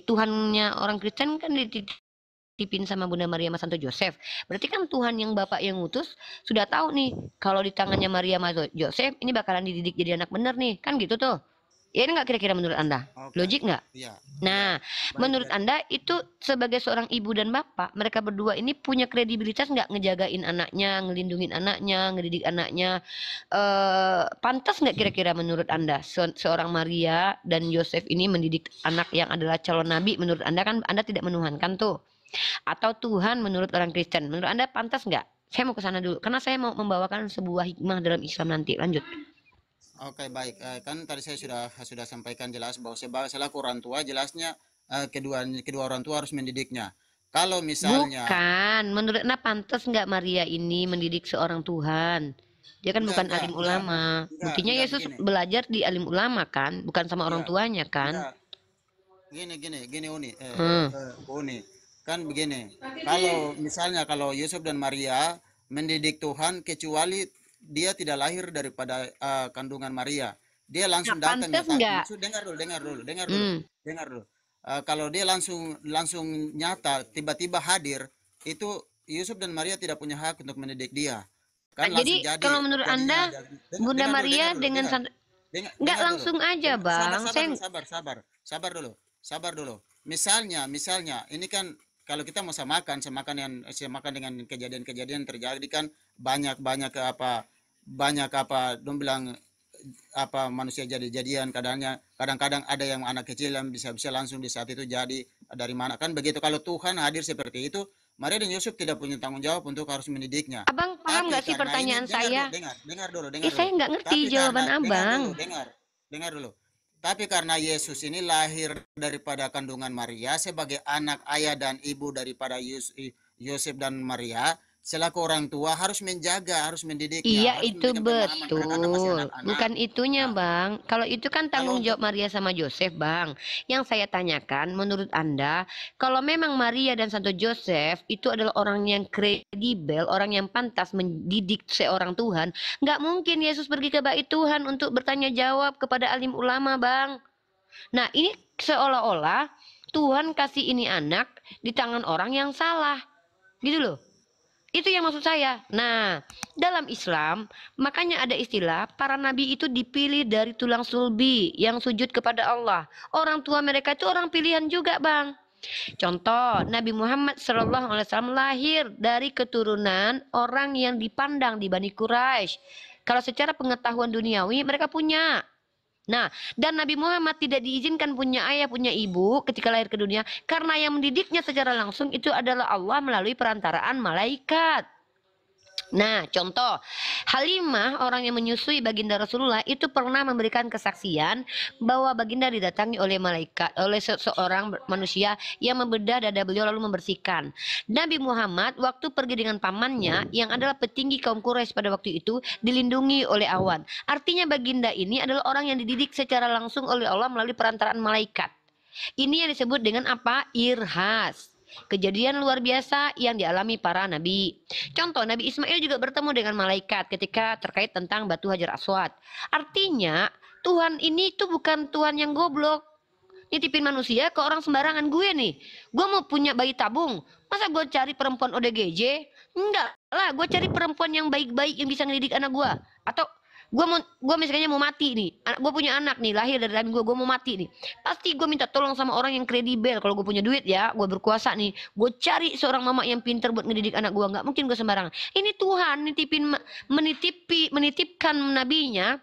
Speaker 2: Tuhannya orang Kristen kan dititipin sama Bunda Maria sama Santo Joseph. Berarti kan Tuhan yang Bapak yang ngutus sudah tahu nih kalau di tangannya Maria sama Joseph ini bakalan dididik jadi anak bener nih. Kan gitu tuh. Ya ini nggak kira-kira menurut Anda?
Speaker 3: Oke,
Speaker 2: Logik nggak?
Speaker 3: iya, iya.
Speaker 2: Nah,
Speaker 3: Baik,
Speaker 2: menurut
Speaker 3: baik.
Speaker 2: Anda itu sebagai seorang ibu dan bapak, mereka berdua ini punya kredibilitas nggak ngejagain anaknya, ngelindungin anaknya, ngedidik anaknya? Pantas nggak kira-kira menurut Anda seorang Maria dan Yosef ini mendidik anak yang adalah calon nabi? Menurut Anda kan Anda tidak menuhankan tuh. Atau Tuhan menurut orang Kristen? Menurut Anda pantas nggak? Saya mau ke sana dulu, karena saya mau membawakan sebuah hikmah dalam Islam nanti. Lanjut.
Speaker 3: Oke, baik. Kan tadi saya sudah sampaikan jelas bahwa selaku orang tua jelasnya kedua orang tua harus mendidiknya. Kalau misalnya
Speaker 2: Bukan, menurut Anda pantas nggak Maria ini mendidik seorang Tuhan? Dia kan bukan alim ulama. Buktinya Yesus
Speaker 3: begini.
Speaker 2: belajar di alim ulama kan, bukan sama orang
Speaker 3: Iya,
Speaker 2: tuanya kan?
Speaker 3: enggak. Gini Uni,
Speaker 2: Hmm.
Speaker 3: Uni. Kan begini. Kalau Yusuf dan Maria mendidik Tuhan kecuali dia tidak lahir daripada kandungan Maria. Dia
Speaker 2: Nah,
Speaker 3: langsung datang
Speaker 2: pantas
Speaker 3: nyata.
Speaker 2: nggak?
Speaker 3: Maksud dengar dulu.
Speaker 2: Hmm.
Speaker 3: Kalau dia langsung nyata tiba-tiba hadir, itu Yusuf dan Maria tidak punya hak untuk mendidik dia. Kan
Speaker 2: Nah, jadi
Speaker 3: langsung jadi
Speaker 2: kalau menurut
Speaker 3: jadinya
Speaker 2: Anda Bunda Maria dengan nggak
Speaker 3: dengar dulu.
Speaker 2: langsung aja Bang.
Speaker 3: Sabar dulu. Sabar dulu. Misalnya ini kan kalau kita mau samakan dengan kejadian-kejadian terjadi kan banyak dong bilang apa manusia jadi-jadian kadang-kadang ada yang anak kecil yang bisa langsung di saat itu jadi dari mana kan begitu. Kalau Tuhan hadir seperti itu, Maria dan Yusuf tidak punya tanggung jawab untuk harus mendidiknya.
Speaker 2: Abang paham
Speaker 3: Tapi
Speaker 2: nggak sih
Speaker 3: karena ini
Speaker 2: pertanyaan saya?
Speaker 3: dengar dulu
Speaker 2: Saya nggak ngerti
Speaker 3: Tapi
Speaker 2: jawaban
Speaker 3: karena
Speaker 2: Abang.
Speaker 3: dengar dulu. Tapi karena Yesus ini lahir daripada kandungan Maria sebagai anak ayah dan ibu daripada Yosef dan Maria, selaku orang tua harus menjaga, harus mendidiknya,
Speaker 2: Iya
Speaker 3: harus
Speaker 2: itu
Speaker 3: memberikan pemahaman karena masih
Speaker 2: betul.
Speaker 3: anak-anak.
Speaker 2: Bukan itunya
Speaker 3: Nah,
Speaker 2: Bang. Kalau itu kan
Speaker 3: kalau
Speaker 2: tanggung
Speaker 3: untuk
Speaker 2: jawab Maria sama Joseph Bang. Yang saya tanyakan menurut Anda, kalau memang Maria dan Santo Joseph itu adalah orang yang kredibel, orang yang pantas mendidik seorang Tuhan, nggak mungkin Yesus pergi ke bait Tuhan untuk bertanya jawab kepada alim ulama Bang. Nah ini seolah-olah Tuhan kasih ini anak di tangan orang yang salah. Gitu loh. Itu yang maksud saya. Nah, dalam Islam, makanya ada istilah para nabi itu dipilih dari tulang sulbi yang sujud kepada Allah. Orang tua mereka itu orang pilihan juga, Bang. Contoh, Nabi Muhammad SAW lahir dari keturunan orang yang dipandang di Bani Quraisy. Kalau secara pengetahuan duniawi mereka punya. Nah, dan Nabi Muhammad tidak diizinkan punya ayah, punya ibu ketika lahir ke dunia karena yang mendidiknya secara langsung itu adalah Allah melalui perantaraan malaikat. Nah, contoh, Halimah orang yang menyusui baginda Rasulullah itu pernah memberikan kesaksian bahwa baginda didatangi oleh malaikat, oleh seorang manusia yang membedah dada beliau lalu membersihkan. Nabi Muhammad waktu pergi dengan pamannya yang adalah petinggi kaum Quraisy pada waktu itu dilindungi oleh awan. Artinya baginda ini adalah orang yang dididik secara langsung oleh Allah melalui perantaraan malaikat. Ini yang disebut dengan apa? Irhas. Kejadian luar biasa yang dialami para nabi. Contoh, Nabi Ismail juga bertemu dengan malaikat ketika terkait tentang batu Hajar Aswad. Artinya, Tuhan ini tuh bukan Tuhan yang goblok. Nitipin manusia ke orang sembarangan. Gue nih, gue mau punya bayi tabung. Masa gue cari perempuan ODGJ, Enggak lah, gue cari perempuan yang baik-baik yang bisa ngedidik anak gue. Atau gue misalnya mau mati nih, gue punya anak nih lahir dari rahim gue mau mati nih, pasti gue minta tolong sama orang yang kredibel. Kalau gue punya duit ya, gue berkuasa nih, gue cari seorang mama yang pinter buat ngedidik anak gue. Nggak mungkin gue sembarangan. Ini Tuhan menitipkan nabinya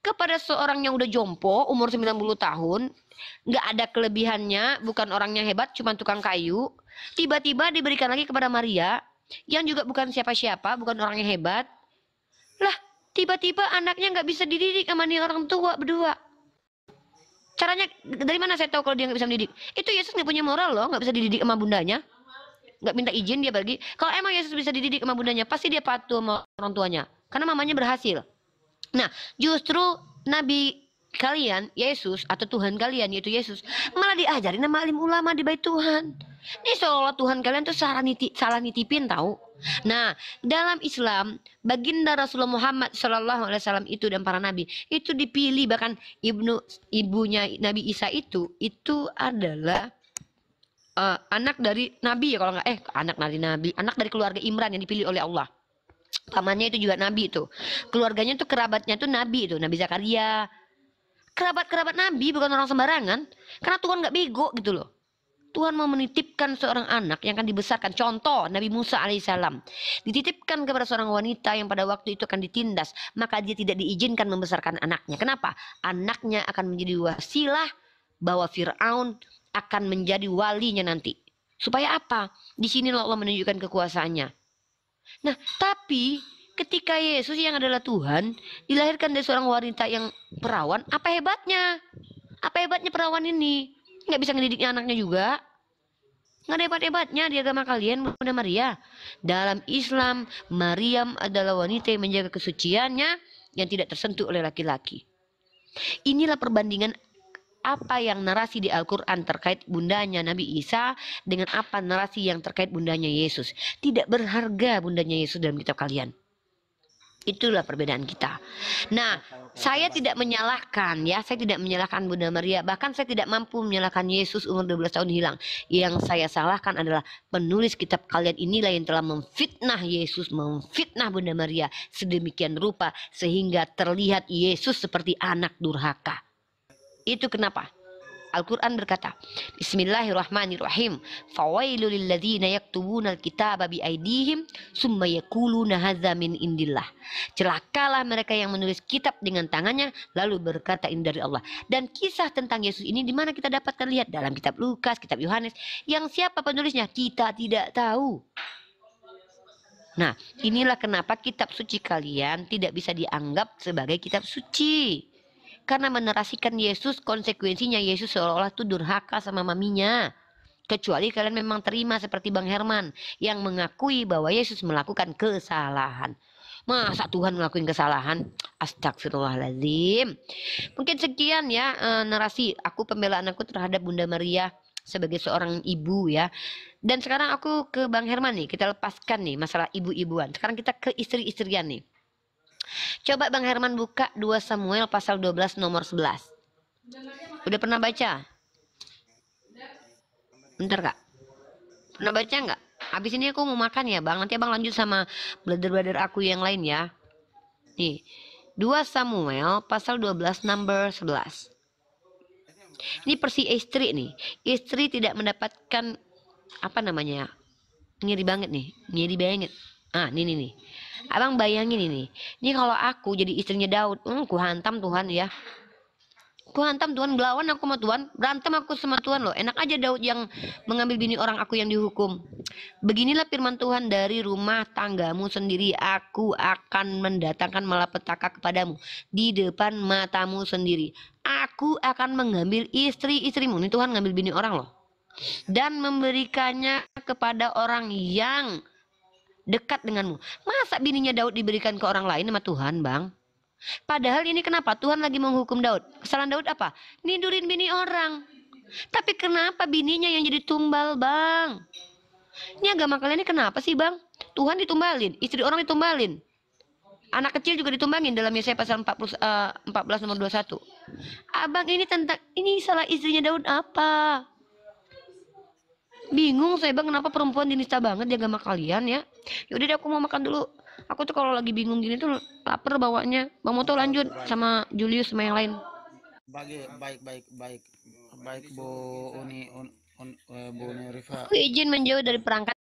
Speaker 2: kepada seorang yang udah jompo umur 90 tahun, nggak ada kelebihannya, bukan orangnya hebat, cuma tukang kayu. Tiba-tiba diberikan lagi kepada Maria yang juga bukan siapa-siapa, bukan orang yang hebat. Lah, tiba-tiba anaknya nggak bisa dididik sama nih orang tua berdua. Caranya dari mana saya tahu kalau dia nggak bisa mendidik? Itu Yesus nggak punya moral loh, nggak bisa dididik sama bundanya, nggak minta izin dia pergi. Kalau emang Yesus bisa dididik sama bundanya, pasti dia patuh sama orang tuanya, karena mamanya berhasil. Nah, justru Nabi kalian, Yesus, atau Tuhan kalian, yaitu Yesus, malah diajarin sama alim ulama di bait Tuhan. Ini seolah Tuhan kalian tuh salah nitipin tahu. Nah, dalam Islam, baginda Rasulullah Muhammad SAW itu dan para nabi itu dipilih, bahkan ibunya Nabi Isa itu adalah anak dari nabi ya, kalau nggak anak dari keluarga Imran yang dipilih oleh Allah. Pamannya itu juga nabi itu. Keluarganya tuh kerabatnya tuh nabi itu, Nabi Zakaria. Kerabat nabi bukan orang sembarangan. Karena Tuhan nggak bego gitu loh. Tuhan mau menitipkan seorang anak yang akan dibesarkan. Contoh Nabi Musa alaihissalam dititipkan kepada seorang wanita yang pada waktu itu akan ditindas, maka dia tidak diizinkan membesarkan anaknya. Kenapa? Anaknya akan menjadi wasilah bahwa Fir'aun akan menjadi walinya nanti. Supaya apa? Di sini Allah menunjukkan kekuasaannya. Nah, tapi ketika Yesus yang adalah Tuhan dilahirkan dari seorang wanita yang perawan, apa hebatnya? Apa hebatnya perawan ini? Nggak bisa ngedidiknya anaknya juga. Nggak ada hebat-hebatnya di agama kalian, Bunda Maria. Dalam Islam, Maryam adalah wanita yang menjaga kesuciannya yang tidak tersentuh oleh laki-laki. Inilah perbandingan apa yang narasi di Al-Quran terkait bundanya Nabi Isa dengan apa narasi yang terkait bundanya Yesus. Tidak berharga bundanya Yesus dalam kitab kalian. Itulah perbedaan kita. Nah, saya tidak menyalahkan ya, saya tidak menyalahkan Bunda Maria, bahkan saya tidak mampu menyalahkan Yesus umur 12 tahun hilang. Yang saya salahkan adalah penulis kitab kalian inilah yang telah memfitnah Yesus, memfitnah Bunda Maria sedemikian rupa sehingga terlihat Yesus seperti anak durhaka. Itu kenapa Al-Quran berkata, Bismillahirrahmanirrahim. Fawailul lilladzina yaktubuna alkitaba biaidihim summa yaquluna hadza min indillah. Celakalah mereka yang menulis kitab dengan tangannya lalu berkata ini dari Allah. Dan kisah tentang Yesus ini di mana kita dapatkan lihat dalam kitab Lukas, kitab Yohanes, yang siapa penulisnya kita tidak tahu. Nah, inilah kenapa kitab suci kalian tidak bisa dianggap sebagai kitab suci. Karena menerasikan Yesus, konsekuensinya Yesus seolah-olah tuh durhaka sama maminya. Kecuali kalian memang terima seperti Bang Herman yang mengakui bahwa Yesus melakukan kesalahan. Masa Tuhan ngelakuin kesalahan? Astagfirullahaladzim. Mungkin sekian ya narasi aku, pembelaan aku terhadap Bunda Maria sebagai seorang ibu ya. Dan sekarang aku ke Bang Herman nih, kita lepaskan nih masalah ibu-ibuan. Sekarang kita ke istri-istrian nih. Coba Bang Herman buka 2 Samuel pasal 12 nomor 11. Udah pernah baca? Bentar Kak. Pernah baca nggak? Habis ini aku mau makan ya Bang. Nanti Abang lanjut sama brother-brother aku yang lain ya. Nih, 2 Samuel pasal 12 nomor 11. Ini persi istri nih. Istri tidak mendapatkan apa namanya? Ngiri banget nih. Ngiri banget. Ah, ini nih. Abang bayangin ini. Ini kalau aku jadi istrinya Daud, ku hantam Tuhan ya. Ku hantam Tuhan, ngelawan aku sama Tuhan, berantem aku sama Tuhan loh. Enak aja Daud yang mengambil bini orang aku yang dihukum. Beginilah firman Tuhan, dari rumah tanggamu sendiri aku akan mendatangkan malapetaka kepadamu di depan matamu sendiri. Aku akan mengambil istri-istrimu. Ini Tuhan ngambil bini orang loh. Dan memberikannya kepada orang yang dekat denganmu. Masa bininya Daud diberikan ke orang lain sama Tuhan, Bang? Padahal ini kenapa? Tuhan lagi menghukum Daud. Kesalahan Daud apa? Nidurin bini orang. Tapi kenapa bininya yang jadi tumbal, Bang? Ini agama kalian ini kenapa sih, Bang? Tuhan ditumbalin, istri orang ditumbalin. Anak kecil juga ditumbalin dalam Yesaya pasal 14 nomor 21. Abang, ini salah istrinya Daud apa? Bingung saya bang, kenapa perempuan dinista banget jaga sama kalian ya. Yaudah deh, aku mau makan dulu. Aku tuh kalau lagi bingung gini tuh lapar bawanya. Bang Moto lanjut sama Julius sama yang lain.
Speaker 3: Baik Bu Uni, Bu Uni Rifa.
Speaker 2: Aku izin menjauh dari perangkat